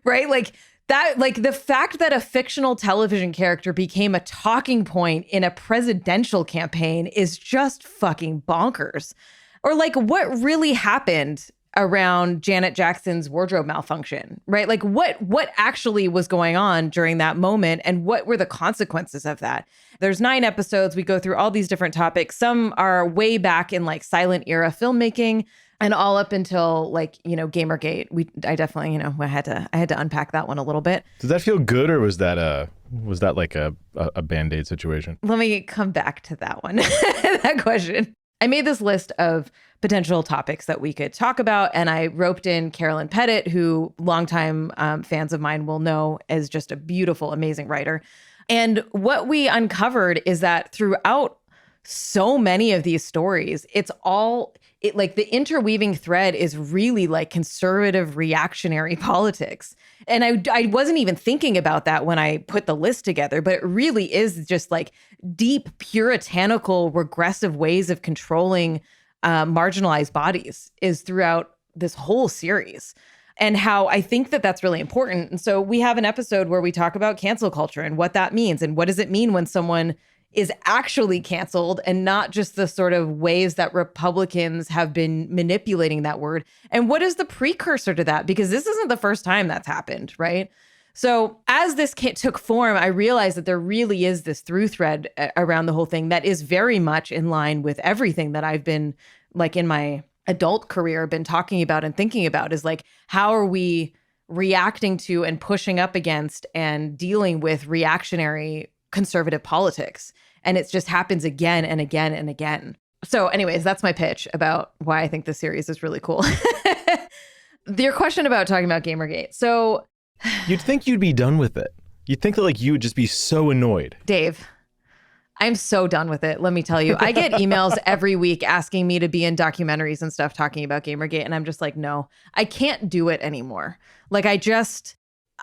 right? Like that, like the fact that a fictional television character became a talking point in a presidential campaign is just fucking bonkers. Or like, what really happened around Janet Jackson's wardrobe malfunction, right? Like what actually was going on during that moment, and what were the consequences of that? There's 9 episodes. We go through all these different topics. Some are way back in like silent era filmmaking. And all up until like, Gamergate, I definitely, I had to unpack that one a little bit. Did that feel good, or was that like a Band-Aid situation? Let me come back to that one, that question. I made this list of potential topics that we could talk about, and I roped in Carolyn Pettit, who longtime fans of mine will know as just a beautiful, amazing writer. And what we uncovered is that throughout so many of these stories, like the interweaving thread is really like conservative reactionary politics. And I wasn't even thinking about that when I put the list together, but it really is just like deep, puritanical, regressive ways of controlling marginalized bodies is throughout this whole series. And how I think that that's really important. And so we have an episode where we talk about cancel culture and what that means. And what does it mean when someone is actually canceled and not just the sort of ways that Republicans have been manipulating that word. And what is the precursor to that? Because this isn't the first time that's happened, right? So as this took form, I realized that there really is this through thread around the whole thing that is very much in line with everything that I've been like in my adult career been talking about and thinking about, is like, how are we reacting to and pushing up against and dealing with reactionary conservative politics? And it just happens again and again and again. So anyways, that's my pitch about why I think this series is really cool. Your question about talking about Gamergate. So you'd think you'd be done with it. You'd think that like you would just be so annoyed. Dave, I'm so done with it. Let me tell you, I get emails every week asking me to be in documentaries and stuff talking about Gamergate. And I'm just like, no, I can't do it anymore. Like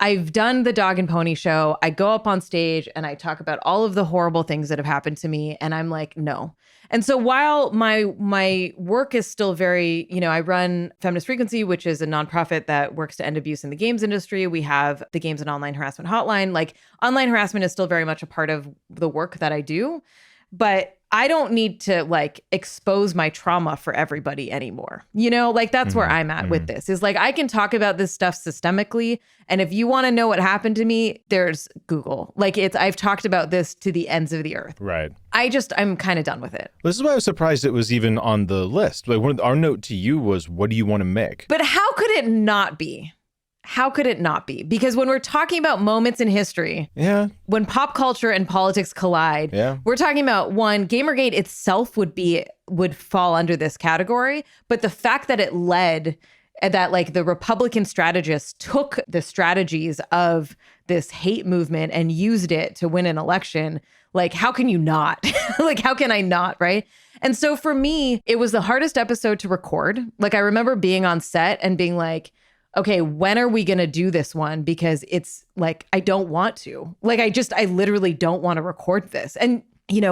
I've done the Dog and Pony show. I go up on stage and I talk about all of the horrible things that have happened to me. And I'm like, no. And so while my work is still very, I run Feminist Frequency, which is a nonprofit that works to end abuse in the games industry. We have the Games and Online Harassment Hotline. Like online harassment is still very much a part of the work that I do. But I don't need to like expose my trauma for everybody anymore. Like that's where I'm at with this, is like, I can talk about this stuff systemically. And if you want to know what happened to me, there's Google. Like I've talked about this to the ends of the earth. Right. I'm kind of done with it. This is why I was surprised it was even on the list. Like our note to you was, what do you want to make? But how could it not be? How could it not be? Because when we're talking about moments in history, when pop culture and politics collide, we're talking about one, Gamergate itself would fall under this category. But the fact that it led, that like the Republican strategists took the strategies of this hate movement and used it to win an election, like how can you not? Like how can I not, right? And so for me, it was the hardest episode to record. Like I remember being on set and being like, okay, when are we going to do this one? Because it's like, I don't want to. Like, I literally don't want to record this. And,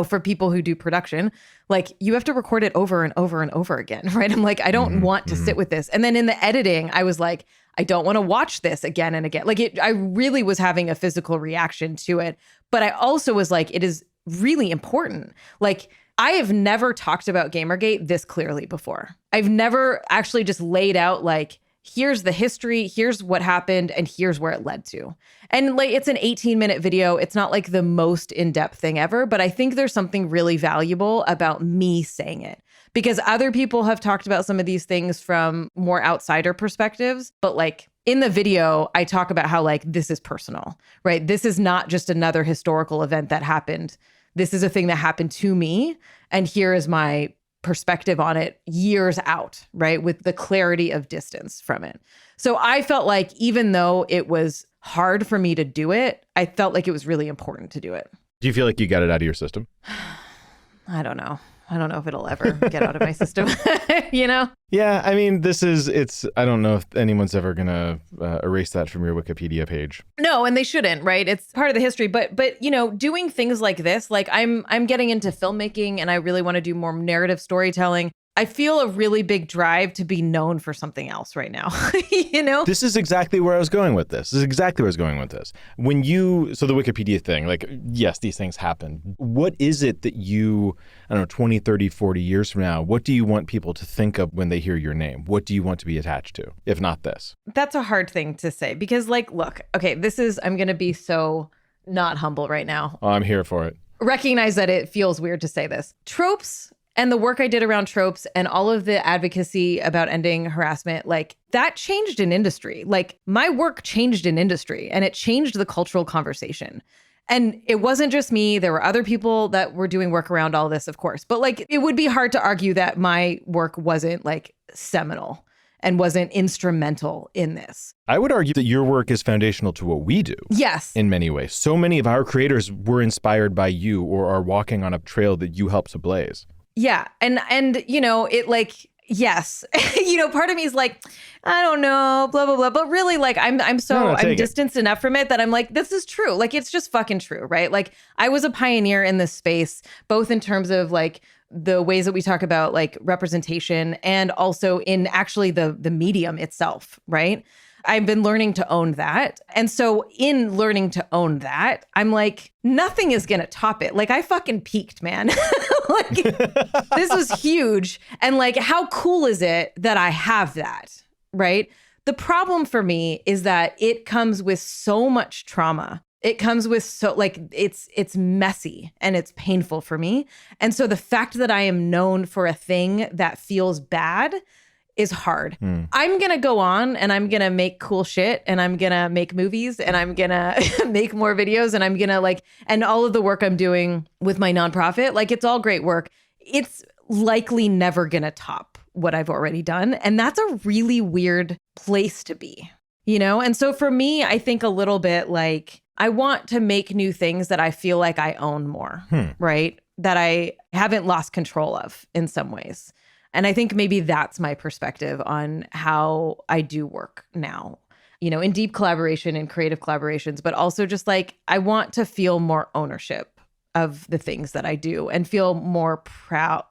for people who do production, like you have to record it over and over and over again, right? I'm like, I don't want to sit with this. And then in the editing, I was like, I don't want to watch this again and again. Like I really was having a physical reaction to it. But I also was like, it is really important. Like, I have never talked about Gamergate this clearly before. I've never actually just laid out like, here's the history, here's what happened, and here's where it led to. And like, it's an 18-minute video. It's not like the most in-depth thing ever, but I think there's something really valuable about me saying it, because other people have talked about some of these things from more outsider perspectives. But like in the video, I talk about how like, this is personal, right? This is not just another historical event that happened. This is a thing that happened to me. And here is my perspective on it years out, right? With the clarity of distance from it. So I felt like even though it was hard for me to do it, I felt like it was really important to do it. Do you feel like you got it out of your system? I don't know. I don't know if it'll ever get out of my system, Yeah, I mean, I don't know if anyone's ever going to erase that from your Wikipedia page. No, and they shouldn't, right? It's part of the history. But doing things like this, like I'm getting into filmmaking and I really want to do more narrative storytelling. I feel a really big drive to be known for something else right now, This is exactly where I was going with this. So the Wikipedia thing, like, yes, these things happen. What is it that you, I don't know, 20, 30, 40 years from now, what do you want people to think of when they hear your name? What do you want to be attached to, if not this? That's a hard thing to say because like, look, okay, I'm going to be so not humble right now. Oh, I'm here for it. Recognize that it feels weird to say this. Tropes and the work I did around tropes and all of the advocacy about ending harassment, like that changed an industry. Like my work changed an industry and it changed the cultural conversation. And it wasn't just me. There were other people that were doing work around all this, of course. But like, it would be hard to argue that my work wasn't like seminal and wasn't instrumental in this. I would argue that your work is foundational to what we do. Yes. In many ways. So many of our creators were inspired by you or are walking on a trail that you helped to blaze. Yeah. And you know, it like, yes. You know, part of me is like, I don't know, blah, blah, blah. But really, like, I'm distanced enough from it that I'm like, this is true. Like, it's just fucking true, right? Like, I was a pioneer in this space, both in terms of like the ways that we talk about like representation and also in actually the medium itself, right? I've been learning to own that. And so in learning to own that, I'm like, nothing is going to top it. Like I fucking peaked, man. Like this was huge. And like, how cool is it that I have that, right? The problem for me is that it comes with so much trauma. It comes with so like, it's messy and it's painful for me. And so the fact that I am known for a thing that feels bad is hard. I'm going to go on and I'm going to make cool shit and I'm going to make movies and I'm going to make more videos and I'm going to like, and all of the work I'm doing with my nonprofit, like it's all great work. It's likely never going to top what I've already done. And that's a really weird place to be, you know? And so for me, I think a little bit like, I want to make new things that I feel like I own more, right? That I haven't lost control of in some ways. And I think maybe that's my perspective on how I do work now, you know, in deep collaboration and creative collaborations, but also just like, I want to feel more ownership of the things that I do and feel more proud.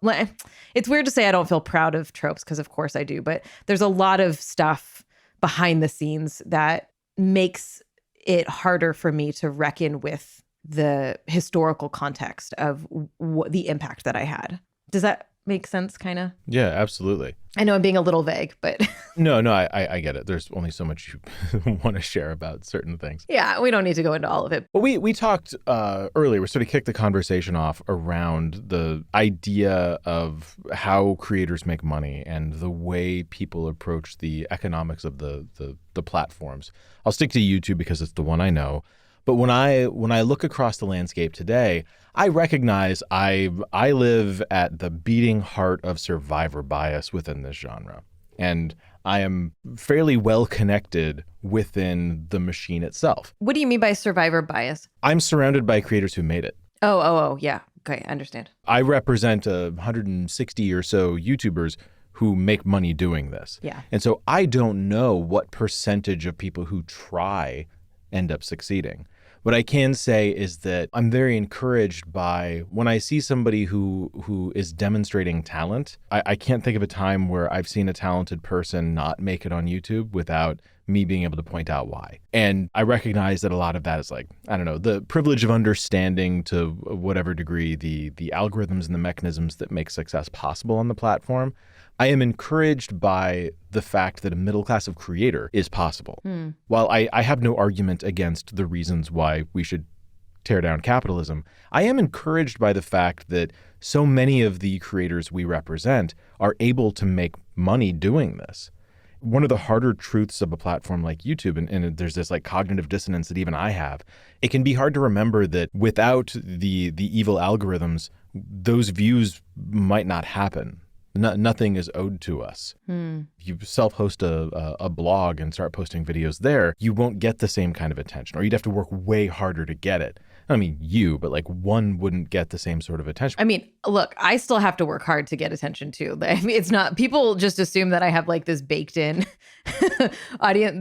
It's weird to say I don't feel proud of tropes because of course I do, but there's a lot of stuff behind the scenes that makes it harder for me to reckon with the historical context of the impact that I had. Does that make sense, kind of? Yeah, absolutely. I know I'm being a little vague, but... No, I get it. There's only so much you want to share about certain things. Yeah, we don't need to go into all of it. Well, we talked earlier, we sort of kicked the conversation off around the idea of how creators make money and the way people approach the economics of the platforms. I'll stick to YouTube because it's the one I know. But when I look across the landscape today, I recognize I live at the beating heart of survivor bias within this genre. And I am fairly well connected within the machine itself. What do you mean by survivor bias? I'm surrounded by creators who made it. Oh, yeah. Okay, I understand. I represent 160 or so YouTubers who make money doing this. Yeah. And so I don't know what percentage of people who try end up succeeding. What I can say is that I'm very encouraged by when I see somebody who is demonstrating talent. I can't think of a time where I've seen a talented person not make it on YouTube without me being able to point out why. And I recognize that a lot of that is like, I don't know, the privilege of understanding to whatever degree the algorithms and the mechanisms that make success possible on the platform. I am encouraged by the fact that a middle class of creator is possible. While I have no argument against the reasons why we should tear down capitalism, I am encouraged by the fact that so many of the creators we represent are able to make money doing this. One of the harder truths of a platform like YouTube, and there's this like cognitive dissonance that even I have, it can be hard to remember that without the evil algorithms, those views might not happen. Nothing is owed to us. If you self-host a blog and start posting videos there, you won't get the same kind of attention, or you'd have to work way harder to get it. I mean, but like one wouldn't get the same sort of attention. I mean, look, I still have to work hard to get attention too. I mean, it's not, people just assume that I have like this baked in audience.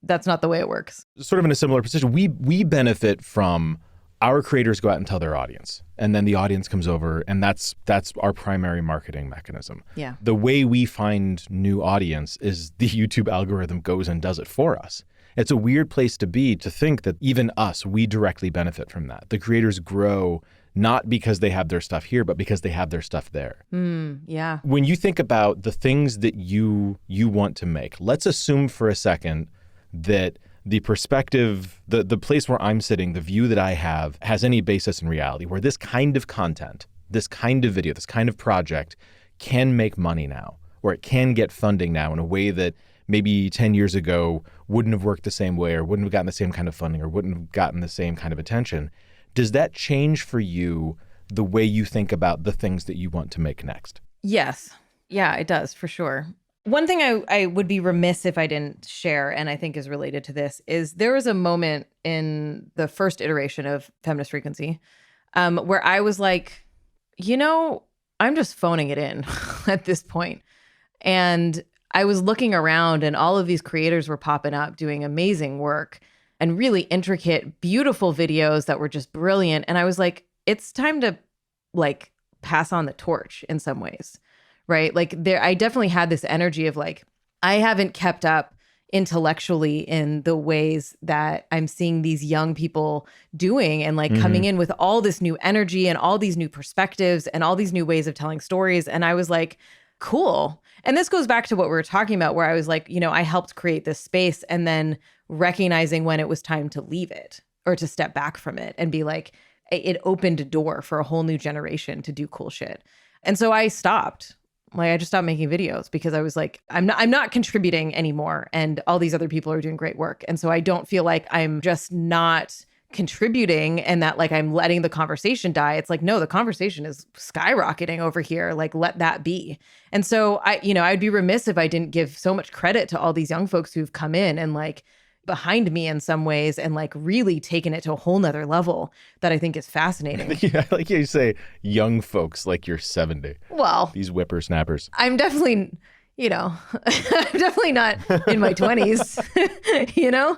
That's not the way it works. Sort of in a similar position, we benefit from our creators go out and tell their audience, and then the audience comes over, and that's our primary marketing mechanism. Yeah. The way we find new audience is the YouTube algorithm goes and does it for us. It's a weird place to be, to think that even us, we directly benefit from that. The creators grow not because they have their stuff here, but because they have their stuff there. Yeah. When you think about the things that you want to make, let's assume for a second that the perspective, the place where I'm sitting, the view that I have has any basis in reality, where this kind of content this kind of video, this kind of project can make money now, or it can get funding now in a way that maybe 10 years ago wouldn't have worked the same way, or wouldn't have gotten the same kind of funding, or wouldn't have gotten the same kind of attention. Does that change for you the way you think about the things that you want to make next? Yes. Yeah, it does, for sure. One thing I would be remiss if I didn't share, and I think is related to this, is there was a moment in the first iteration of Feminist Frequency where I was like, I'm just phoning it in at this point. And I was looking around and all of these creators were popping up doing amazing work and really intricate, beautiful videos that were just brilliant. And I was like, it's time to like pass on the torch in some ways, right? Like I definitely had this energy of like, I haven't kept up intellectually in the ways that I'm seeing these young people doing and like coming in with all this new energy and all these new perspectives and all these new ways of telling stories. And I was like, cool. And this goes back to what we were talking about, where I was like, I helped create this space and then recognizing when it was time to leave it or to step back from it and be like, it opened a door for a whole new generation to do cool shit. And so I stopped. Like I just stopped making videos because I was like, I'm not contributing anymore. And all these other people are doing great work. And so I don't feel like I'm just not contributing and that like I'm letting the conversation die. It's like, no, the conversation is skyrocketing over here. Like let that be. And so I'd be remiss if I didn't give so much credit to all these young folks who've come in and like behind me in some ways and like really taken it to a whole nother level that I think is fascinating. Yeah, like you say, young folks like you're 70. Well, these whippersnappers. I'm definitely, I'm definitely not in my 20s,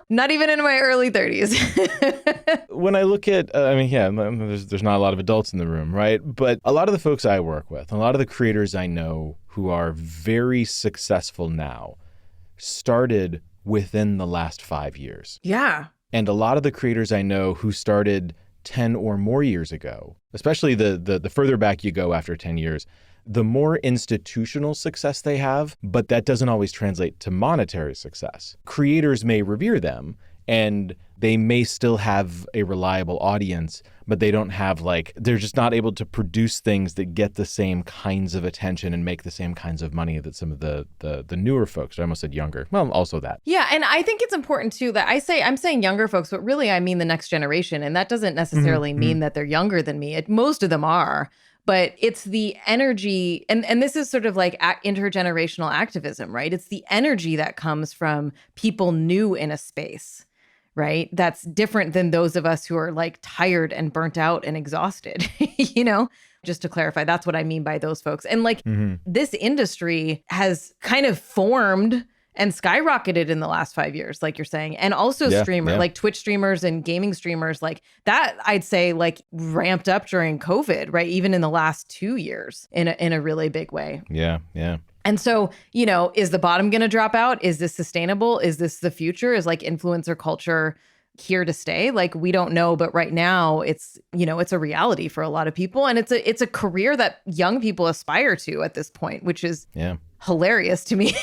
not even in my early 30s. When I look at, there's not a lot of adults in the room, right? But a lot of the folks I work with, a lot of the creators I know who are very successful now started within the last 5 years. Yeah. And a lot of the creators I know who started 10 or more years ago, especially the further back you go after 10 years, the more institutional success they have, but that doesn't always translate to monetary success. Creators may revere them and they may still have a reliable audience, but they don't have they're just not able to produce things that get the same kinds of attention and make the same kinds of money that some of the newer folks, I almost said younger, well, also that. Yeah, and I think it's important too that I'm saying younger folks, but really I mean the next generation. And that doesn't necessarily mean that they're younger than me. Most of them are. But it's the energy, and this is sort of like intergenerational activism, right? It's the energy that comes from people new in a space, right? That's different than those of us who are like tired and burnt out and exhausted, Just to clarify, that's what I mean by those folks. And like this industry has kind of formed and skyrocketed in the last 5 years, like you're saying. And also like Twitch streamers and gaming streamers, like that, I'd say like ramped up during COVID, right? Even in the last 2 years in a really big way. Yeah, yeah. And so, is the bottom going to drop out? Is this sustainable? Is this the future? Is like influencer culture here to stay? Like, we don't know. But right now it's, it's a reality for a lot of people. And it's a career that young people aspire to at this point, which is hilarious to me.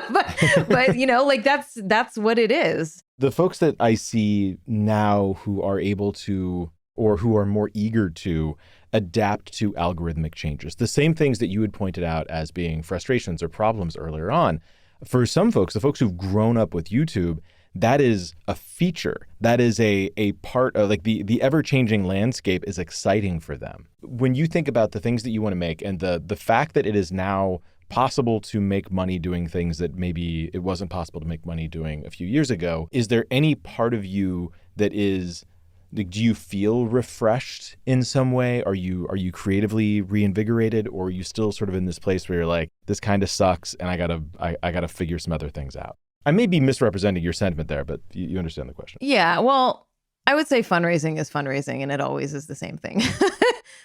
but like that's what it is. The folks that I see now who are able to, or who are more eager to adapt to algorithmic changes, the same things that you had pointed out as being frustrations or problems earlier on, for some folks, the folks who've grown up with YouTube, that is a feature. That is a part of like the ever-changing landscape is exciting for them. When you think about the things that you want to make and the fact that it is now possible to make money doing things that maybe it wasn't possible to make money doing a few years ago, is there any part of you that is, do you feel refreshed in some way? Are you creatively reinvigorated, or are you still sort of in this place where you're like, this kind of sucks and I gotta figure some other things out? I may be misrepresenting your sentiment there, but you understand the question. Yeah, well, I would say fundraising is fundraising, and it always is the same thing.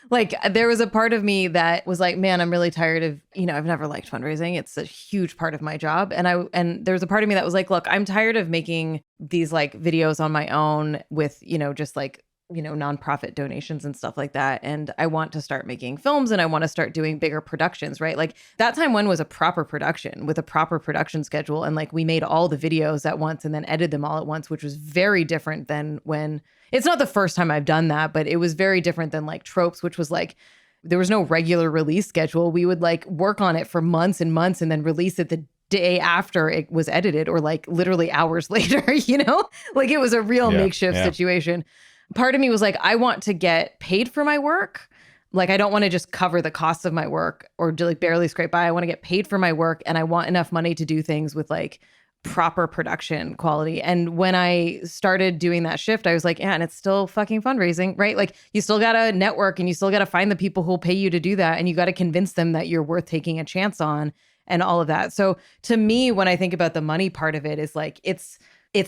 Like, there was a part of me that was like, man, I'm really tired of, I've never liked fundraising. It's a huge part of my job. And there was a part of me that was like, look, I'm tired of making these like videos on my own with, just like, nonprofit donations and stuff like that. And I want to start making films and I want to start doing bigger productions, right? Like that time one was a proper production with a proper production schedule. And like we made all the videos at once and then edited them all at once, which was very different than when, it's not the first time I've done that, but it was very different than like Tropes, which was like, there was no regular release schedule. We would like work on it for months and months and then release it the day after it was edited, or like literally hours later, you know? Like it was a real makeshift situation. Part of me was like, I want to get paid for my work. Like, I don't want to just cover the costs of my work or do like barely scrape by. I want to get paid for my work, and I want enough money to do things with like proper production quality. And when I started doing that shift, I was like, yeah, and it's still fucking fundraising, right? Like you still got to network and you still got to find the people who'll pay you to do that. And you got to convince them that you're worth taking a chance on and all of that. So to me, when I think about the money part of it, is like, it's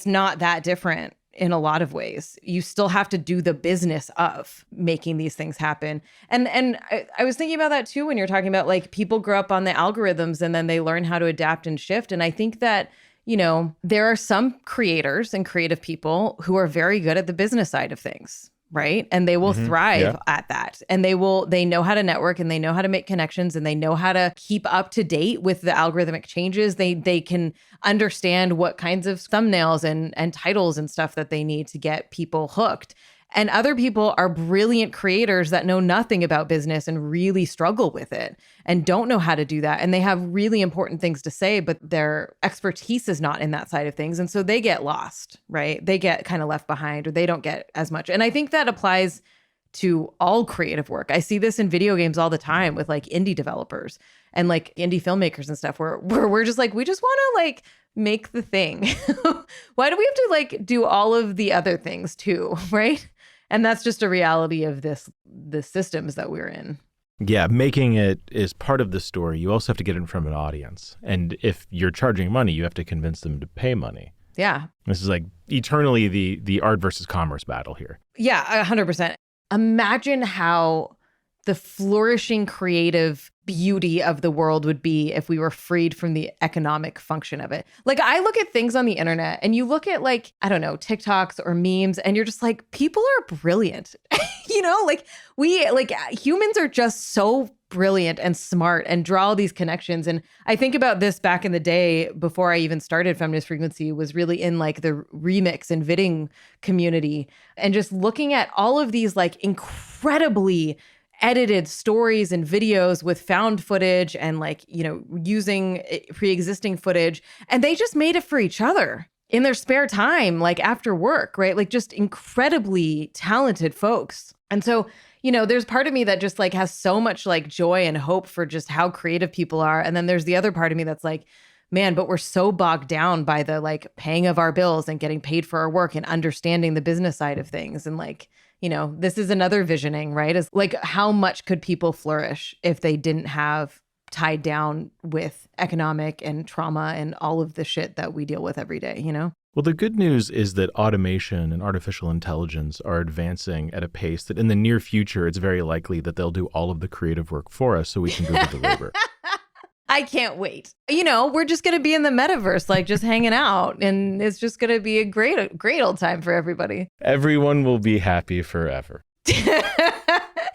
not that different in a lot of ways. You still have to do the business of making these things happen. And I was thinking about that too, when you're talking about like people grow up on the algorithms and then they learn how to adapt and shift. And I think that, you know, there are some creators and creative people who are very good at the business side of things, right? And they will thrive at that. And they know how to network, and they know how to make connections, and they know how to keep up to date with the algorithmic changes. They can understand what kinds of thumbnails and titles and stuff that they need to get people hooked. And other people are brilliant creators that know nothing about business and really struggle with it and don't know how to do that. And they have really important things to say, but their expertise is not in that side of things. And so they get lost, right? They get kind of left behind, or they don't get as much. And I think that applies to all creative work. I see this in video games all the time with like indie developers and like indie filmmakers and stuff where we're just like, we just want to like make the thing. Why do we have to like do all of the other things too, right? And that's just a reality of the systems that we're in. Yeah, making it is part of the story. You also have to get it in front of an audience. And if you're charging money, you have to convince them to pay money. Yeah. This is like eternally the art versus commerce battle here. Yeah, 100%. Imagine how the flourishing creative beauty of the world would be if we were freed from the economic function of it. Like, I look at things on the internet and you look at like, I don't know, TikToks or memes, and you're just like, people are brilliant. You know, like humans are just so brilliant and smart and draw all these connections. And I think about this back in the day before I even started Feminist Frequency, was really in like the remix and vidding community, and just looking at all of these like incredibly edited stories and videos with found footage and like, you know, using pre-existing footage. And they just made it for each other in their spare time, like after work, right? Like just incredibly talented folks. And so, you know, there's part of me that just like has so much like joy and hope for just how creative people are. And then there's the other part of me that's like, man, but we're so bogged down by the like paying of our bills and getting paid for our work and understanding the business side of things. And like, you know, this is another visioning, right? Is like, how much could people flourish if they didn't have tied down with economic and trauma and all of the shit that we deal with every day, you know? Well, the good news is that automation and artificial intelligence are advancing at a pace that in the near future, it's very likely that they'll do all of the creative work for us so we can go to the labor. I can't wait. You know, we're just going to be in the metaverse, like just hanging out, and it's just going to be a great old time for everybody. Everyone will be happy forever.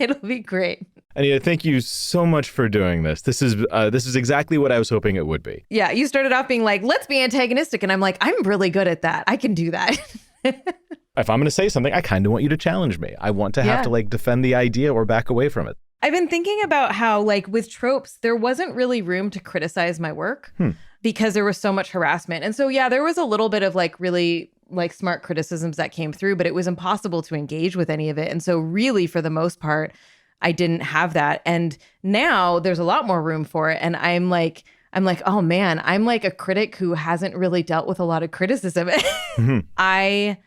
It'll be great. Anita, thank you so much for doing this. This is exactly what I was hoping it would be. Yeah, you started off being like, let's be antagonistic. And I'm like, I'm really good at that. I can do that. If I'm going to say something, I kind of want you to challenge me. I want to have to like defend the idea or back away from it. I've been thinking about how like with tropes, there wasn't really room to criticize my work because there was so much harassment. And so, yeah, there was a little bit of like really like smart criticisms that came through, but it was impossible to engage with any of it. And so really, for the most part, I didn't have that. And now there's a lot more room for it. And I'm like, oh man, I'm like a critic who hasn't really dealt with a lot of criticism. I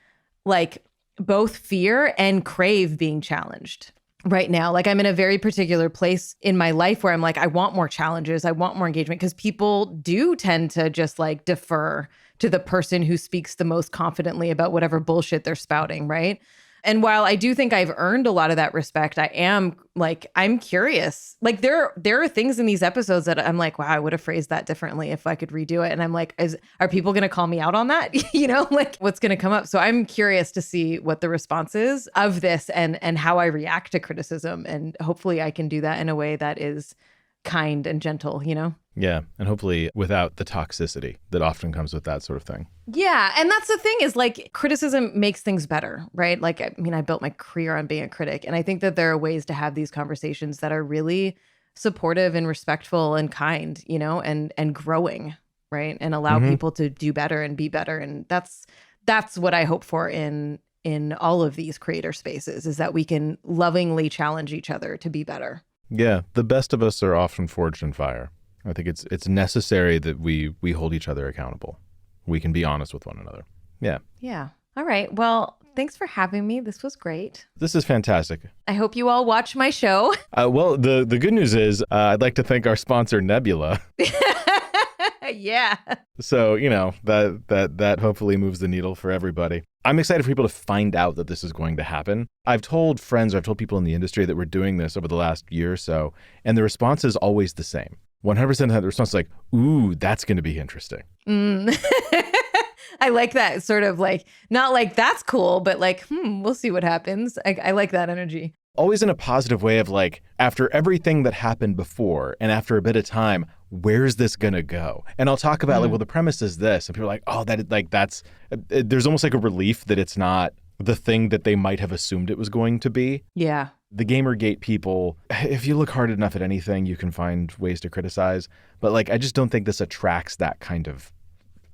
like both fear and crave being challenged right now. Like, I'm in a very particular place in my life where I'm like, I want more challenges. I want more engagement, because people do tend to just like defer to the person who speaks the most confidently about whatever bullshit they're spouting, right? And while I do think I've earned a lot of that respect, I'm curious. Like there are things in these episodes that I'm like, wow, I would have phrased that differently if I could redo it. And I'm like, are people going to call me out on that? You know, like what's going to come up? So I'm curious to see what the response is of this and how I react to criticism. And hopefully I can do that in a way that is kind and gentle, you know? Yeah. And hopefully without the toxicity that often comes with that sort of thing. Yeah. And that's the thing is like criticism makes things better, right? Like, I mean, I built my career on being a critic. And I think that there are ways to have these conversations that are really supportive and respectful and kind, you know, and growing, right? And allow people to do better and be better. And that's what I hope for in all of these creator spaces, is that we can lovingly challenge each other to be better. Yeah. The best of us are often forged in fire. I think it's necessary that we hold each other accountable. We can be honest with one another. Yeah. Yeah. All right. Well, thanks for having me. This was great. This is fantastic. I hope you all watch my show. Well, the good news is I'd like to thank our sponsor, Nebula. Yeah. So, you know, that hopefully moves the needle for everybody. I'm excited for people to find out that this is going to happen. I've told friends, or I've told people in the industry that we're doing this over the last year or so, and the response is always the same. 100% of the response is like, ooh, that's going to be interesting. I like that sort of like, not like that's cool, but like, we'll see what happens. I like that energy. Always in a positive way of like, after everything that happened before and after a bit of time, where's this going to go? And I'll talk about like, well, the premise is this. And people are like, oh, there's almost like a relief that it's not the thing that they might have assumed it was going to be. Yeah. The Gamergate people, if you look hard enough at anything, you can find ways to criticize. But like, I just don't think this attracts that kind of,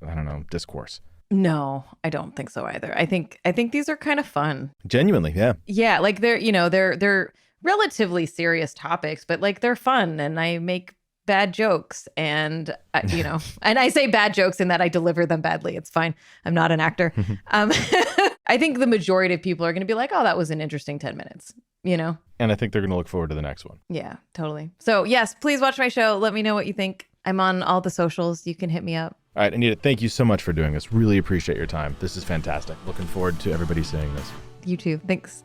I don't know, discourse. No, I don't think so either. I think these are kind of fun. Genuinely, yeah. Yeah, like they're relatively serious topics, but like they're fun, and I make bad jokes, and and I say bad jokes in that I deliver them badly. It's fine. I'm not an actor. I think the majority of people are going to be like, "Oh, that was an interesting 10 minutes." You know? And I think they're going to look forward to the next one. Yeah, totally. So yes, please watch my show. Let me know what you think. I'm on all the socials. You can hit me up. All right, Anita, thank you so much for doing this. Really appreciate your time. This is fantastic. Looking forward to everybody seeing this. You too. Thanks.